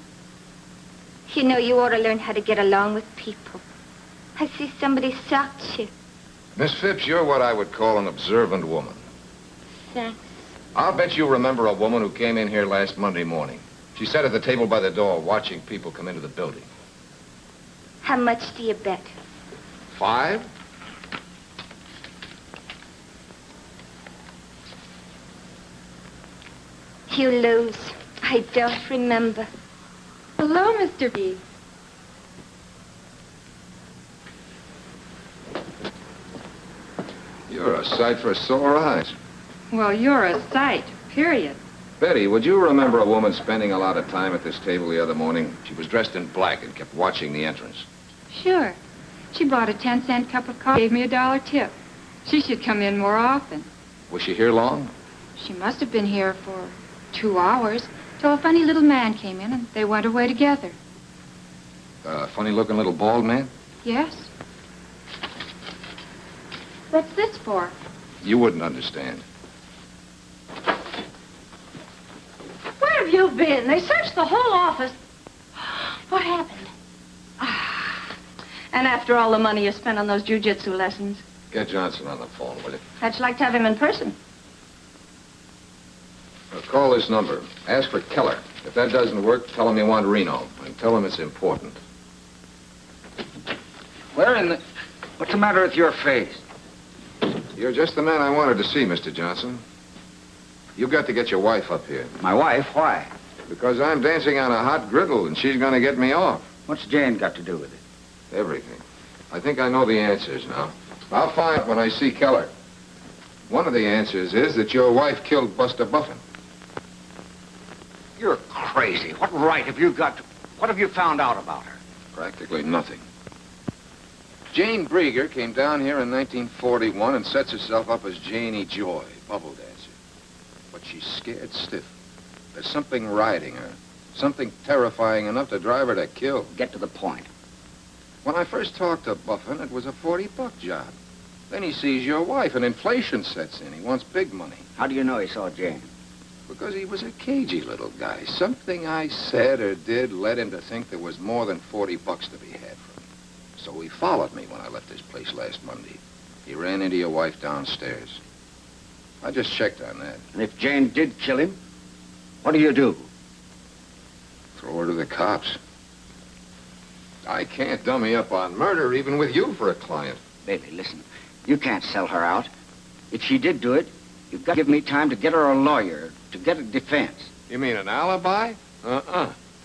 You know, you ought to learn how to get along with people. I see somebody socked you. Miss Phipps, you're what I would call an observant woman. Thanks. I'll bet you remember a woman who came in here last Monday morning. She sat at the table by the door watching people come into the building. How much do you bet? 5? You lose. I don't remember. Hello, Mr. B. You're a sight for sore eyes. Well, you're a sight, period. Betty, would you remember a woman spending a lot of time at this table the other morning? She was dressed in black and kept watching the entrance. Sure. She bought a 10-cent cup of coffee, gave me $1 tip. She should come in more often. Was she here long? She must have been here for 2 hours, till a funny little man came in and they went away together. A funny-looking little bald man? Yes. What's this for? You wouldn't understand. Where have you been? They searched the whole office. What happened? And after all the money you spent on those jiu-jitsu lessons, Get Johnson on the phone, will you? how'd you like to have him in person? Call this number. Ask for Keller. If that doesn't work, tell him you want Reno. And tell him it's important. Where in the... What's the matter with your face? You're just the man I wanted to see, Mr. Johnson. You've got to get your wife up here. My wife? Why? Because I'm dancing on a hot griddle and she's going to get me off. What's Jane got to do with it? Everything. I think I know the answers now. I'll find when I see Keller. One of the answers is that your wife killed Buster Buffin. You're crazy. What right have you got to... What have you found out about her? Practically nothing. Jane Brieger came down here in 1941 and sets herself up as Janie Joy, bubble dancer. But she's scared stiff. There's something riding her. Something terrifying enough to drive her to kill. Get to the point. When I first talked to Buffin, it was a $40 job. Then he sees your wife and inflation sets in. He wants big money. How do you know he saw Jane? Because he was a cagey little guy. Something I said or did led him to think there was more than $40 to be had from me. So he followed me when I left this place last Monday. He ran into your wife downstairs. I just checked on that. And if Jane did kill him, what do you do? Throw her to the cops. I can't dummy up on murder even with you for a client. Bailey, listen. You can't sell her out. If she did do it, you've got to give me time to get her a lawyer, to get a defense. You mean an alibi?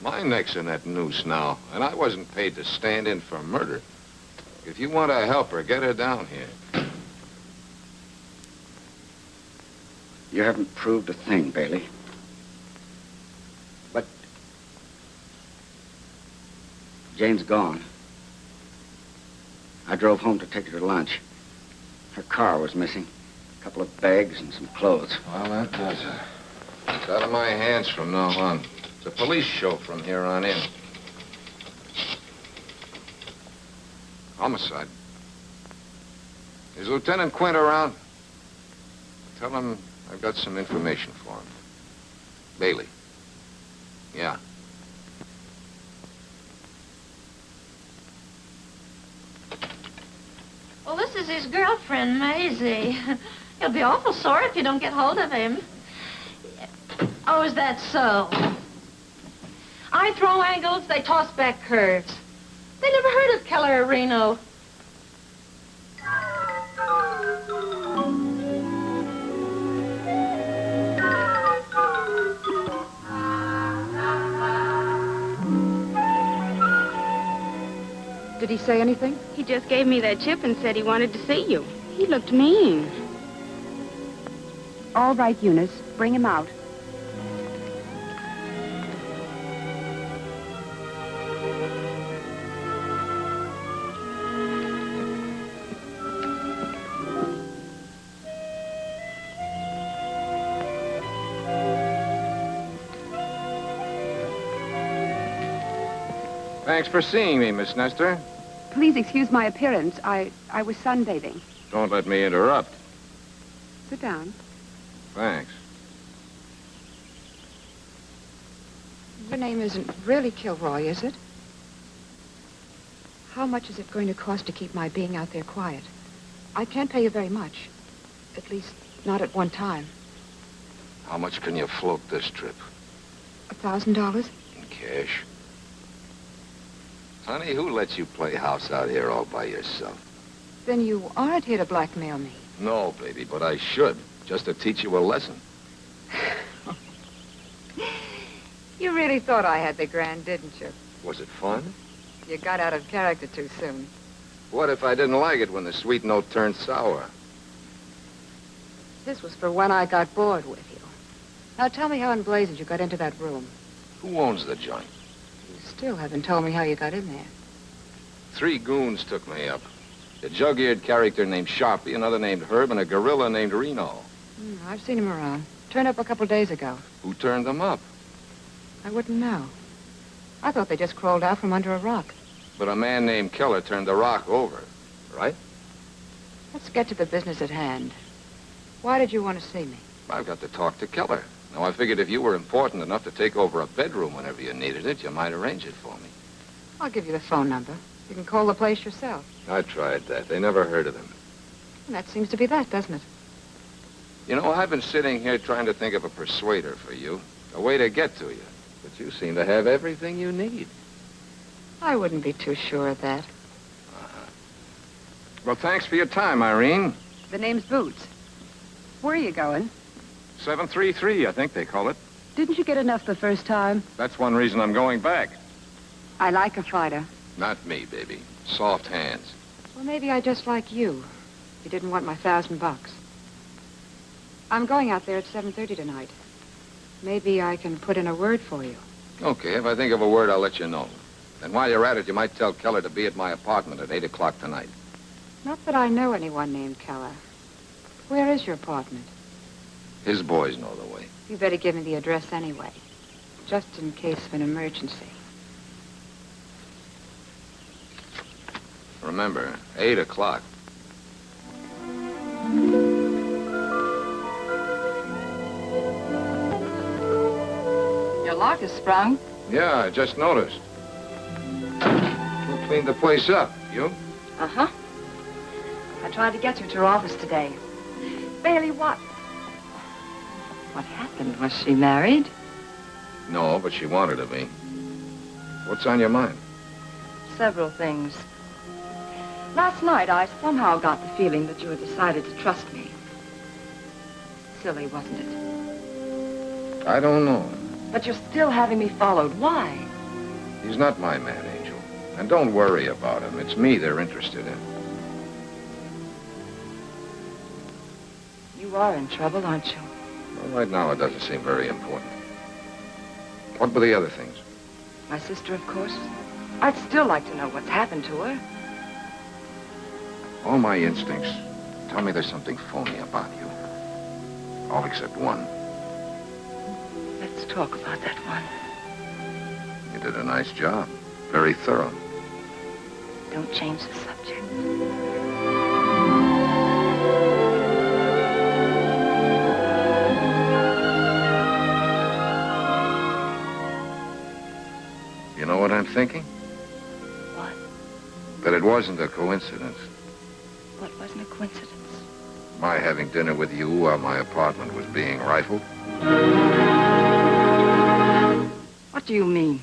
My neck's in that noose now, and I wasn't paid to stand in for murder. If you want to help her, get her down here. You haven't proved a thing, Bailey. But Jane's gone. I drove home to take her to lunch. Her car was missing. A couple of bags and some clothes. Well, that does it. It's out of my hands from now on. It's a police show from here on in. Homicide. Is Lieutenant Quint around? Tell him I've got some information for him. Bailey. Yeah. Well, this is his girlfriend, Maisie. He'll be awful sore if you don't get hold of him. Oh, is that so? I throw angles, they toss back curves. They never heard of Keller or Reno. Did he say anything? He just gave me that chip and said he wanted to see you. He looked mean. All right, Eunice. Bring him out. Thanks for seeing me, Miss Nestor. Please excuse my appearance. I was sunbathing. Don't let me interrupt. Sit down. Thanks. Your name isn't really Kilroy, is it? How much is it going to cost to keep my being out there quiet? I can't pay you very much. At least, not at one time. How much can you float this trip? $1,000? In cash. Honey, who lets you play house out here all by yourself? Then you aren't here to blackmail me. No, baby, but I should. Just to teach you a lesson. You really thought I had the grand, didn't you? Was it fun? You got out of character too soon. What if I didn't like it when the sweet note turned sour? This was for when I got bored with you. Now tell me how in blazes you got into that room. Who owns the joint? You still haven't told me how you got in there. 3 goons took me up. A jug-eared character named Sharpie, another named Herb, and a gorilla named Reno. I've seen him around. Turned up a couple days ago. Who turned them up? I wouldn't know. I thought they just crawled out from under a rock. But a man named Keller turned the rock over, right? Let's get to the business at hand. Why did you want to see me? I've got to talk to Keller. Now, I figured if you were important enough to take over a bedroom whenever you needed it, you might arrange it for me. I'll give you the phone number. You can call the place yourself. I tried that. They never heard of him. And that seems to be that, doesn't it? You know, I've been sitting here trying to think of a persuader for you, a way to get to you. But you seem to have everything you need. I wouldn't be too sure of that. Well, thanks for your time, Irene. The name's Boots. Where are you going? 733, I think they call it. Didn't you get enough the first time? That's one reason I'm going back. I like a fighter. Not me, baby. Soft hands. Well, maybe I just like you. You didn't want my $1,000. I'm going out there at 7:30 tonight. Maybe I can put in a word for you. Okay, if I think of a word, I'll let you know. And while you're at it, you might tell Keller to be at my apartment at 8 o'clock tonight. Not that I know anyone named Keller. Where is your apartment? His boys know the way. You better give me the address anyway, just in case of an emergency. Remember, 8 o'clock. Your lock is sprung. Yeah, I just noticed. Who cleaned the place up? You? Uh-huh. I tried to get you to her office today. Bailey, what? What happened? Was she married? No, but she wanted to be. What's on your mind? Several things. Last night, I somehow got the feeling that you had decided to trust me. Silly, wasn't it? I don't know. But you're still having me followed. Why? He's not my man, Angel. And don't worry about him. It's me they're interested in. You are in trouble, aren't you? Well, right now, it doesn't seem very important. What were the other things? My sister, of course. I'd still like to know what's happened to her. All my instincts tell me there's something phony about you. All except one. Let's talk about that one. You did a nice job. Very thorough. Don't change the subject. thinking? What? That it wasn't a coincidence. What wasn't a coincidence? My having dinner with you while my apartment was being rifled. What do you mean?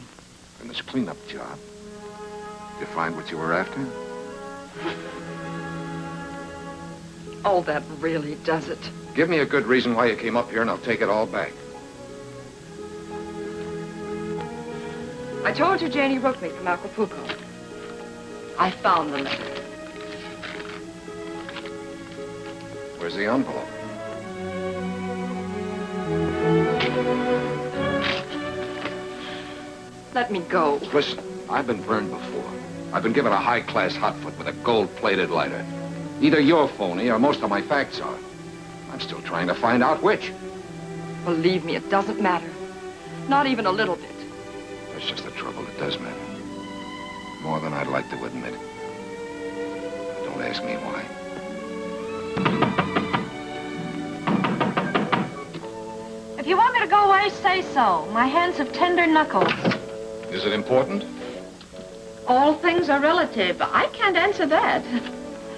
In this cleanup job. Did you find what you were after? Oh, that really does it. Give me a good reason why you came up here and I'll take it all back. I told you Janie wrote me from Acapulco. I found the letter. Where's the envelope? Let me go. Listen, I've been burned before. I've been given a high-class hotfoot with a gold-plated lighter. Either you're phony or most of my facts are. I'm still trying to find out which. Believe me, it doesn't matter. Not even a little bit. That's just the trouble. It does matter. More than I'd like to admit. Don't ask me why. If you want me to go away, say so. My hands have tender knuckles. Is it important? All things are relative. I can't answer that.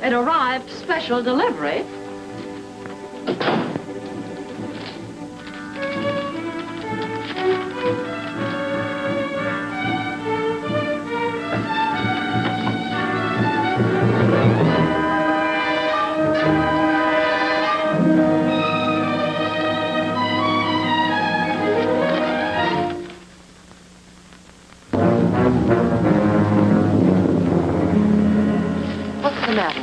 It arrived special delivery. What's the matter?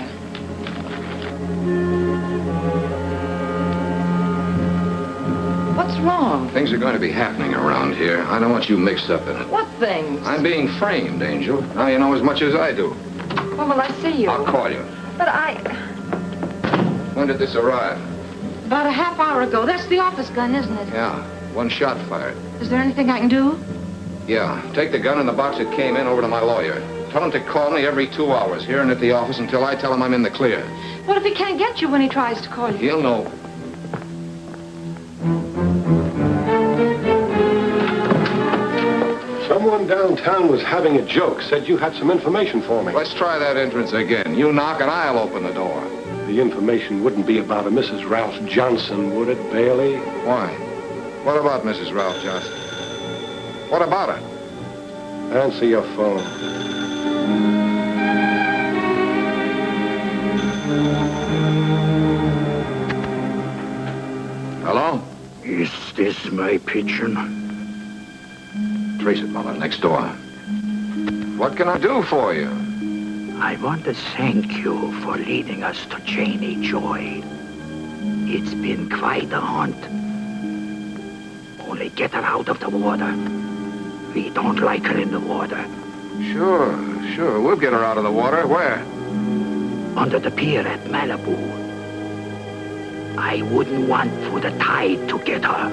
What's wrong? Things are going to be happening around here. I don't want you mixed up in it. What things? I'm being framed, Angel. Now you know as much as I do. When will I see you? I'll call you. But I... When did this arrive? About a half hour ago. That's the office gun, isn't it? Yeah, one shot fired. Is there anything I can do? Yeah, take the gun and the box it came in over to my lawyer. Tell him to call me every 2 hours here and at the office until I tell him I'm in the clear. What if he can't get you when he tries to call you? He'll know. Someone downtown was having a joke, said you had some information for me. Let's try that entrance again. You knock and I'll open the door. The information wouldn't be about a Mrs. Ralph Johnson, would it, Bailey? Why? What about Mrs. Ralph Johnson? What about her? Answer your phone. Hello? Is this my pigeon? Trace it, Mother, next door. What can I do for you? I want to thank you for leading us to Janie Joy. It's been quite a hunt. Only get her out of the water. We don't like her in the water. Sure. We'll get her out of the water. Where? Under the pier at Malibu. I wouldn't want for the tide to get her.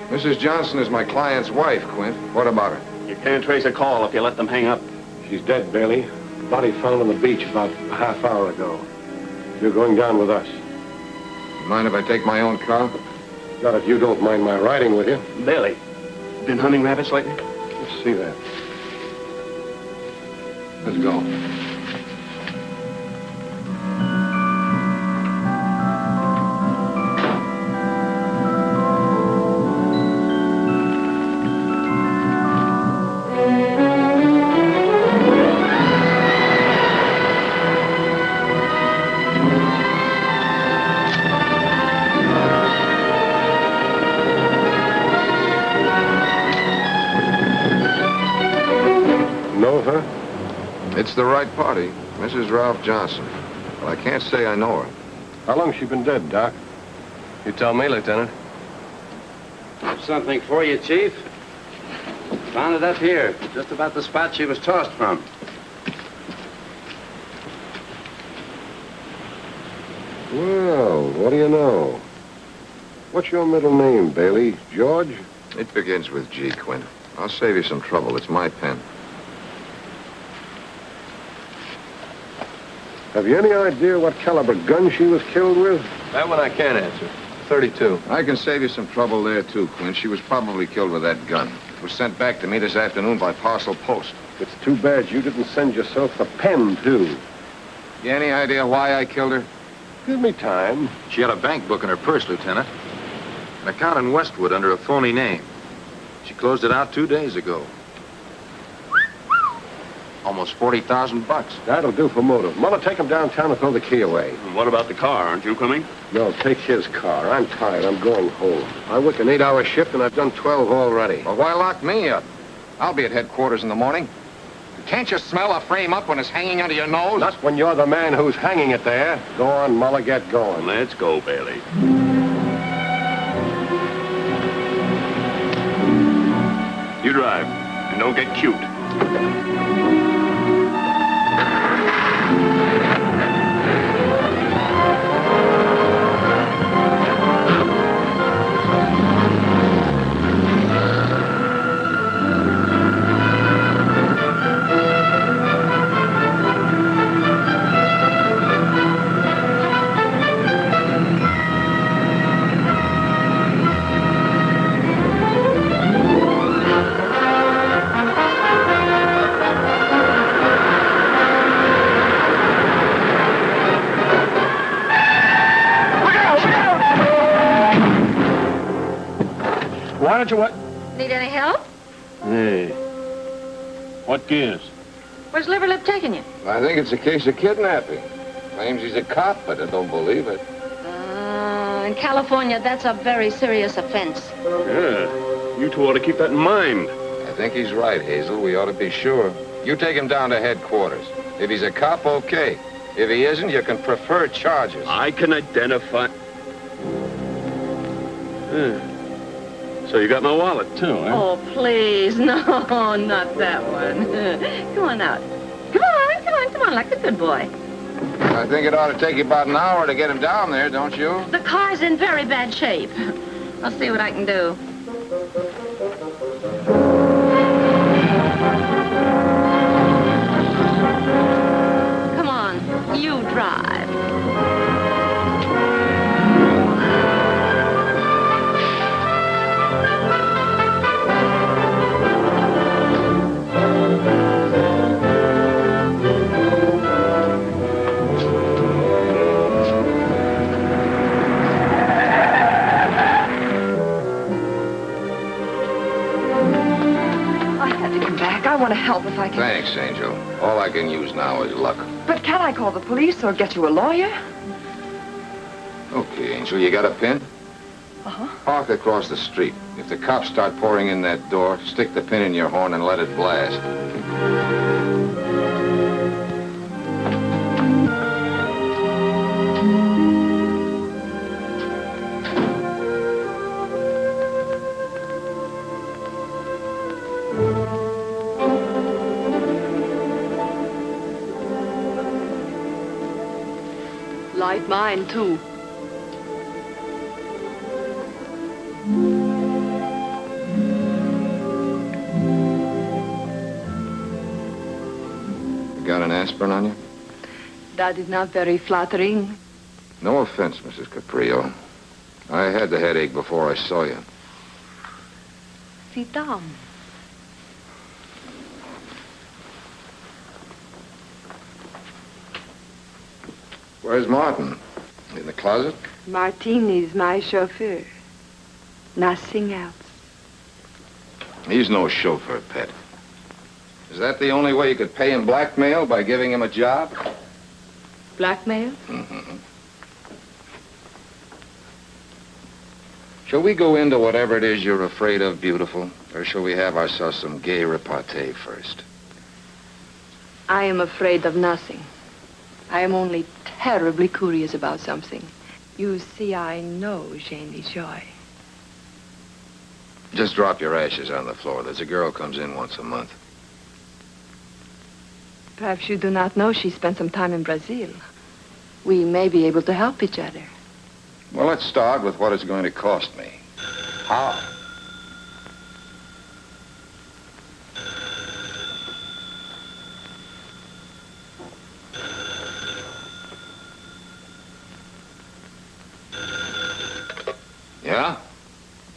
Mrs. Johnson is my client's wife, Quint. What about her? You can't trace a call if you let them hang up. She's dead, Bailey. Body found on the beach about a half hour ago. You're going down with us. Mind if I take my own car? Not if you don't mind my riding with you. Bailey, been hunting rabbits lately? Let's see that. Let's go. Know her? It's the right party, Mrs. Ralph Johnson. But I can't say I know her. How long's she been dead, Doc? You tell me, Lieutenant. Something for you, Chief. Found it up here, just about the spot she was tossed from. Well, what do you know? What's your middle name, Bailey? George? It begins with G, Quint. I'll save you some trouble. It's my pen. Have you any idea what caliber gun she was killed with? That one I can't answer. 32. I can save you some trouble there, too, Quinn. She was probably killed with that gun. It was sent back to me this afternoon by parcel post. It's too bad you didn't send yourself the pen, too. You any idea why I killed her? Give me time. She had a bank book in her purse, Lieutenant. An account in Westwood under a phony name. She closed it out 2 days ago. Almost 40,000 bucks. That'll do for motive. Mother, take him downtown and throw the key away. What about the car? Aren't you coming? No, take his car. I'm tired. I'm going home. I work an 8-hour shift, and I've done 12 already. Well, why lock me up? I'll be at headquarters in the morning. Can't you smell a frame up when it's hanging under your nose? Not when you're the man who's hanging it there. Go on, Muller, get going. Let's go, Bailey. You drive, and don't get cute. Why don't you what? Need any help? Hey. What gives? Where's Liverlip taking you? I think it's a case of kidnapping. Claims he's a cop, but I don't believe it. In California, that's a very serious offense. Yeah. You two ought to keep that in mind. I think he's right, Hazel. We ought to be sure. You take him down to headquarters. If he's a cop, okay. If he isn't, you can prefer charges. I can identify... So you got my wallet, too, eh? Oh, please. No, not that one. Come on out. Come on, like a good boy. I think it ought to take you about an hour to get him down there, don't you? The car's in very bad shape. I'll see what I can do. Come on, you drive. I want to help if I can. Thanks, Angel. All I can use now is luck. But can I call the police or get you a lawyer? Okay, Angel, you got a pin? Uh-huh. Park across the street. If the cops start pouring in that door, stick the pin in your horn and let it blast. Light mine, too. You got an aspirin on you? That is not very flattering. No offense, Mrs. Caprio. I had the headache before I saw you. Sit down. Where's Martin? In the closet? Martin is my chauffeur. Nothing else. He's no chauffeur, Pet. Is that the only way you could pay him blackmail, by giving him a job? Blackmail? Mm-hmm. Shall we go into whatever it is you're afraid of, beautiful? Or shall we have ourselves some gay repartee first? I am afraid of nothing. I am only terribly curious about something. You see, I know Janie Joy. Just drop your ashes on the floor. There's a girl comes in once a month. Perhaps you do not know she spent some time in Brazil. We may be able to help each other. Well, let's start with what it's going to cost me. How?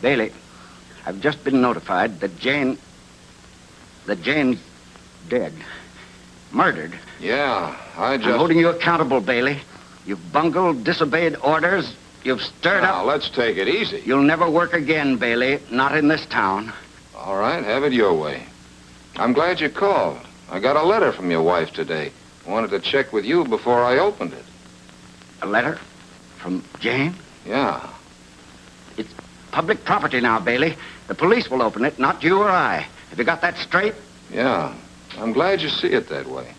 Bailey, I've just been notified that Jane's dead. Murdered. Yeah, I'm holding you accountable, Bailey. You've bungled, disobeyed orders. You've stirred up... Now, let's take it easy. You'll never work again, Bailey. Not in this town. All right, have it your way. I'm glad you called. I got a letter from your wife today. I wanted to check with you before I opened it. A letter? From Jane? Yeah. It's public property now, Bailey. The police will open it, not you or I. Have you got that straight? Yeah. I'm glad you see it that way.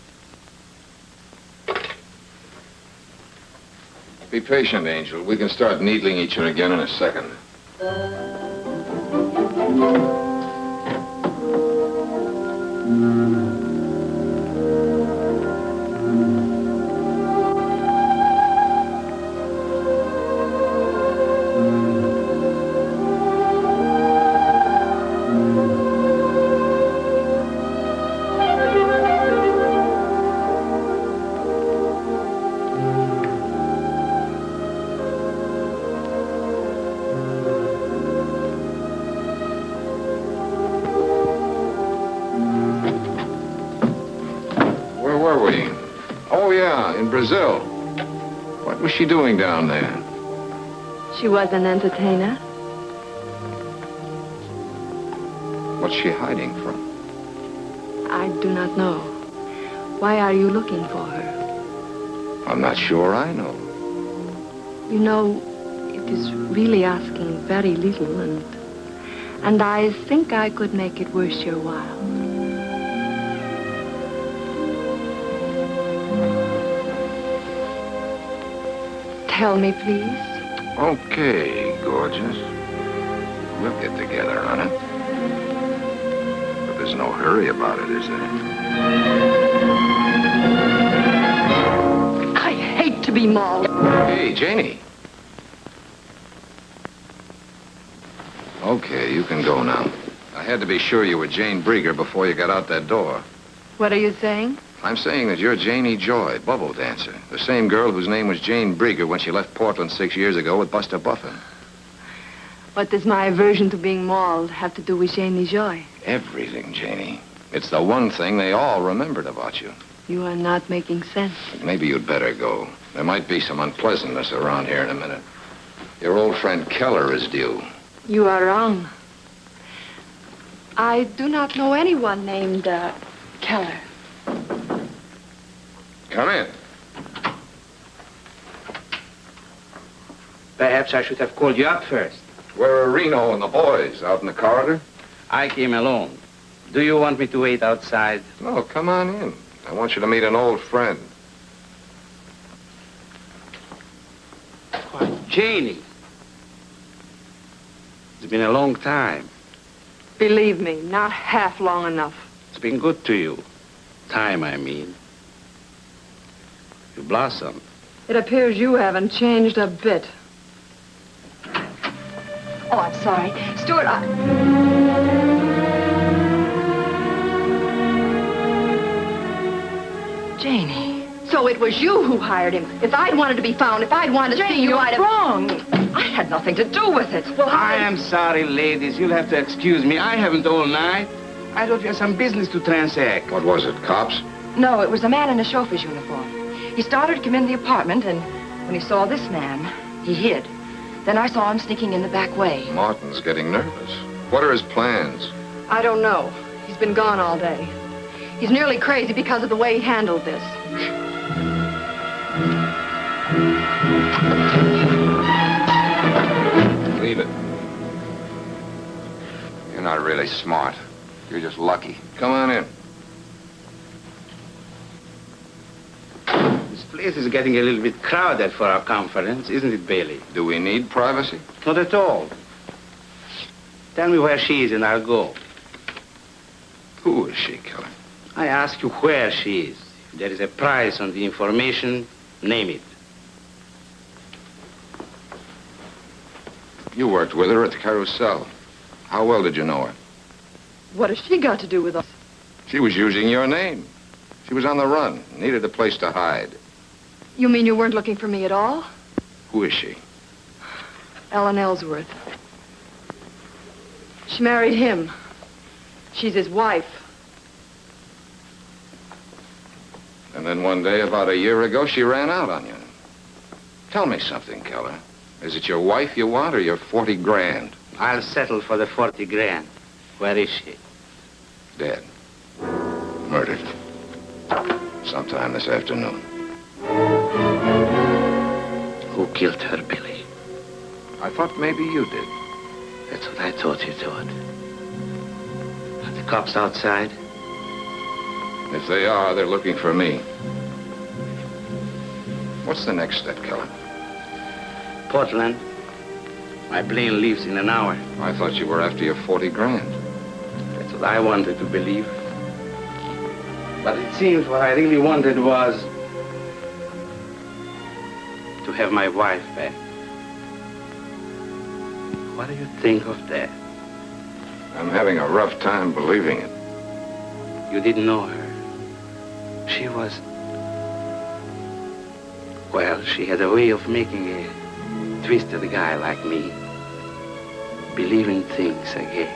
Be patient, Angel. We can start needling each other again in a second. Brazil. What was she doing down there? She was an entertainer. What's she hiding from? I do not know. Why are you looking for her? I'm not sure I know. You know, it is really asking very little, and I think I could make it worth your while. Tell me, please. Okay, gorgeous. We'll get together on it. But there's no hurry about it, is there? I hate to be mauled. Hey, Janie. Okay, you can go now. I had to be sure you were Jane Brieger before you got out that door. What are you saying? I'm saying that you're Janie Joy, bubble dancer. The same girl whose name was Jane Brieger when she left Portland 6 years ago with Buster Buffin. What does my aversion to being mauled have to do with Janie Joy? Everything, Janie. It's the one thing they all remembered about you. You are not making sense. Maybe you'd better go. There might be some unpleasantness around here in a minute. Your old friend Keller is due. You are wrong. I do not know anyone named Keller. Come in. Perhaps I should have called you up first. Where are Reno and the boys? Out in the corridor? I came alone. Do you want me to wait outside? No, come on in. I want you to meet an old friend. Why, Janie. It's been a long time. Believe me, not half long enough. It's been good to you. Time, I mean. You blossom. It appears you haven't changed a bit. Oh, I'm sorry. Stuart, Janie. So it was you who hired him. If I'd wanted to be found, if I'd wanted to see you, I'd have... wrong. I had nothing to do with it. Well, I am sorry, ladies. You'll have to excuse me. I haven't all night. I thought you had some business to transact. What was it, cops? No, it was a man in a chauffeur's uniform. He started to come in the apartment, and when he saw this man, he hid. Then I saw him sneaking in the back way. Martin's getting nervous. What are his plans? I don't know. He's been gone all day. He's nearly crazy because of the way he handled this. Leave it. You're not really smart. You're just lucky. Come on in. This place is getting a little bit crowded for our conference, isn't it, Bailey? Do we need privacy? Not at all. Tell me where she is and I'll go. Who is she, Keller? I ask you where she is. If there is a price on the information, name it. You worked with her at the Carousel. How well did you know her? What has she got to do with us? She was using your name. She was on the run, needed a place to hide. You mean you weren't looking for me at all? Who is she? Ellen Ellsworth. She married him. She's his wife. And then one day, about a year ago, she ran out on you. Tell me something, Keller. Is it your wife you want or your 40 grand? I'll settle for the 40 grand. Where is she? Dead. Murdered. Sometime this afternoon. Who killed her, Billy? I thought maybe you did. That's what I thought you thought. Are the cops outside? If they are, they're looking for me. What's the next step, Keller? Portland. My plane leaves in an hour. I thought you were after your 40 grand. That's what I wanted to believe. But it seems what I really wanted was to have my wife back. What do you think of that? I'm having a rough time believing it. You didn't know her. She was... Well, she had a way of making a twisted guy like me believe in things again.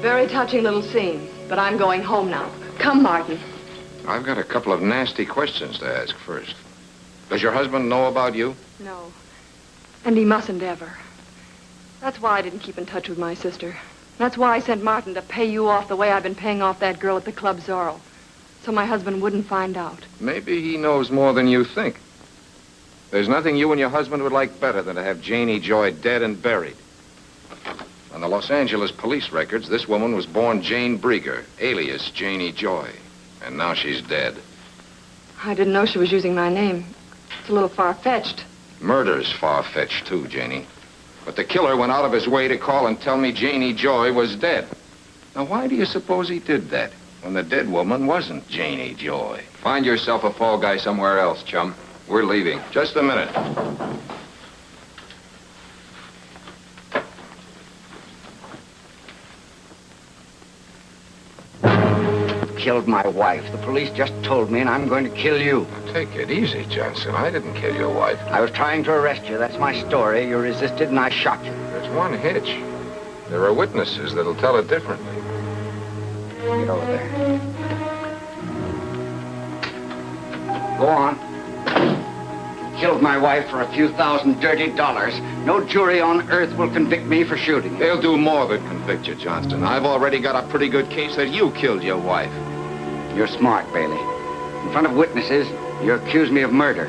Very touching little scene, but I'm going home now. Come, Martin. I've got a couple of nasty questions to ask first. Does your husband know about you? No. And he mustn't ever. That's why I didn't keep in touch with my sister. That's why I sent Martin to pay you off the way I've been paying off that girl at the Club Zorro. So my husband wouldn't find out. Maybe he knows more than you think. There's nothing you and your husband would like better than to have Janie Joy dead and buried. On the Los Angeles police records, this woman was born Jane Brieger, alias Janie Joy. And now she's dead. I didn't know she was using my name. It's a little far-fetched. Murder's far-fetched, too, Janie. But the killer went out of his way to call and tell me Janie Joy was dead. Now, why do you suppose he did that when the dead woman wasn't Janie Joy? Find yourself a fall guy somewhere else, chum. We're leaving. Just a minute. Killed my wife. The police just told me, and I'm going to kill you. Take it easy, Johnson. I didn't kill your wife. I was trying to arrest you. That's my story. You resisted, and I shot you. There's one hitch. There are witnesses that'll tell it differently. Get over there. Go on. Killed my wife for a few $1,000 dirty dollars. No jury on earth will convict me for shooting. They'll do more than convict you, Johnston. I've already got a pretty good case that you killed your wife. You're smart, Bailey. In front of witnesses, you accuse me of murder.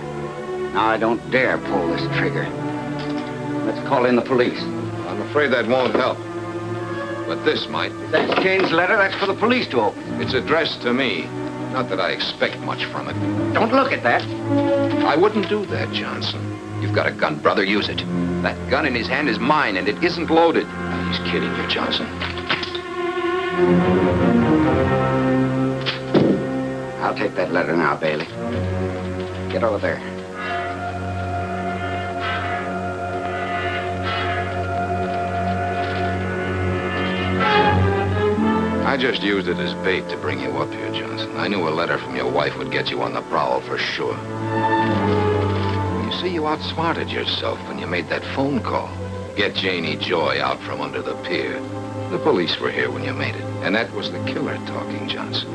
Now I don't dare pull this trigger. Let's call in the police. I'm afraid that won't help. But this might. If that's Jane's letter, that's for the police to open. It's addressed to me. Not that I expect much from it. Don't look at that. I wouldn't do that, Johnson. You've got a gun, brother. Use it. That gun in his hand is mine, and it isn't loaded. He's kidding you, Johnson. I'll take that letter now, Bailey. Get over there. I just used it as bait to bring you up here, Johnson. I knew a letter from your wife would get you on the prowl for sure. You see, you outsmarted yourself when you made that phone call. Get Janie Joy out from under the pier. The police were here when you made it. And that was the killer talking, Johnson.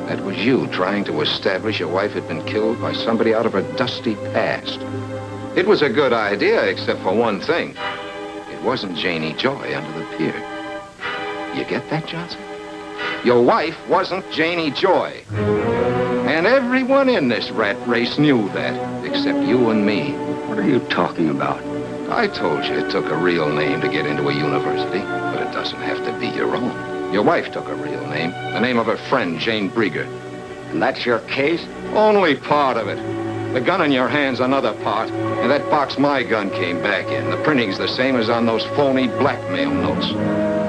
That was you trying to establish your wife had been killed by somebody out of her dusty past. It was a good idea, except for one thing. It wasn't Janie Joy under the pier. You get that, Johnson? Your wife wasn't Janie Joy. And everyone in this rat race knew that, except you and me. What are you talking about? I told you it took a real name to get into a university, but it doesn't have to be your own. Your wife took a real name, the name of her friend, Jane Brieger. And that's your case? Only part of it. The gun in your hand's another part, and that box my gun came back in. The printing's the same as on those phony blackmail notes.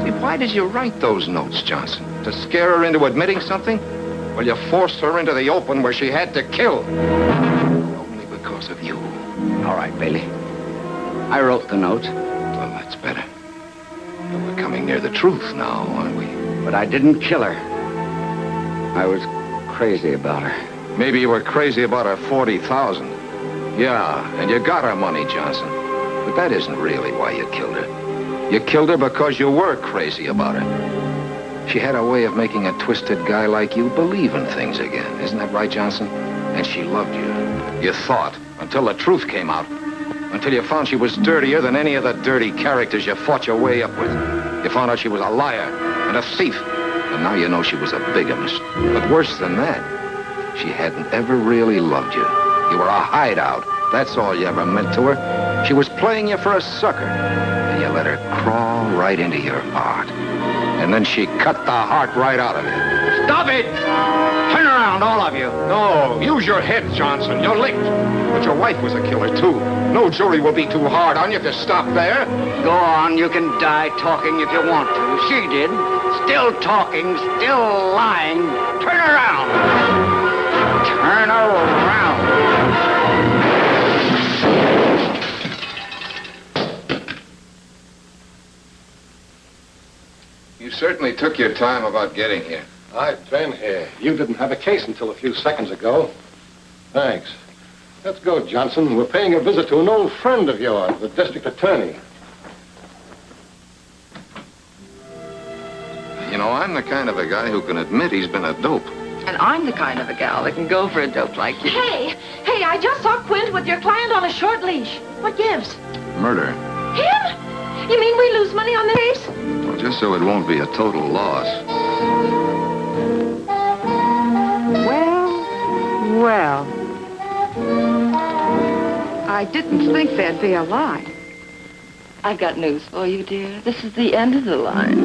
See, why did you write those notes, Johnson? To scare her into admitting something? Well, you forced her into the open where she had to kill. Only because of you. All right, Bailey. I wrote the notes. Well, that's better. But we're coming near the truth now, aren't we? But I didn't kill her. I was crazy about her. Maybe you were crazy about her 40,000. Yeah, and you got her money, Johnson. But that isn't really why you killed her. You killed her because you were crazy about her. She had a way of making a twisted guy like you believe in things again. Isn't that right, Johnson? And she loved you. You thought, until the truth came out. Until you found she was dirtier than any of the dirty characters you fought your way up with. You found out she was a liar and a thief. And now you know she was a bigamist. But worse than that, she hadn't ever really loved you. You were a hideout. That's all you ever meant to her. She was playing you for a sucker. And you let her crawl right into your heart. And then she cut the heart right out of you. Stop it! Turn around, all of you. No, use your head, Johnson. You're licked. But your wife was a killer, too. No jury will be too hard on you if you stop there. Go on, you can die talking if you want to. She did. Still talking, still lying. Turn around. Turn around. You certainly took your time about getting here. I've been here. You didn't have a case until a few seconds ago. Thanks. Let's go, Johnson. We're paying a visit to an old friend of yours, the district attorney. You know, I'm the kind of a guy who can admit he's been a dope. And I'm the kind of a gal that can go for a dope like you. Hey, I just saw Quint with your client on a short leash. What gives? Murder. Him? You mean we lose money on the case? Well, just so it won't be a total loss. Well. I didn't think there'd be a line. I've got news for you, dear. This is the end of the line.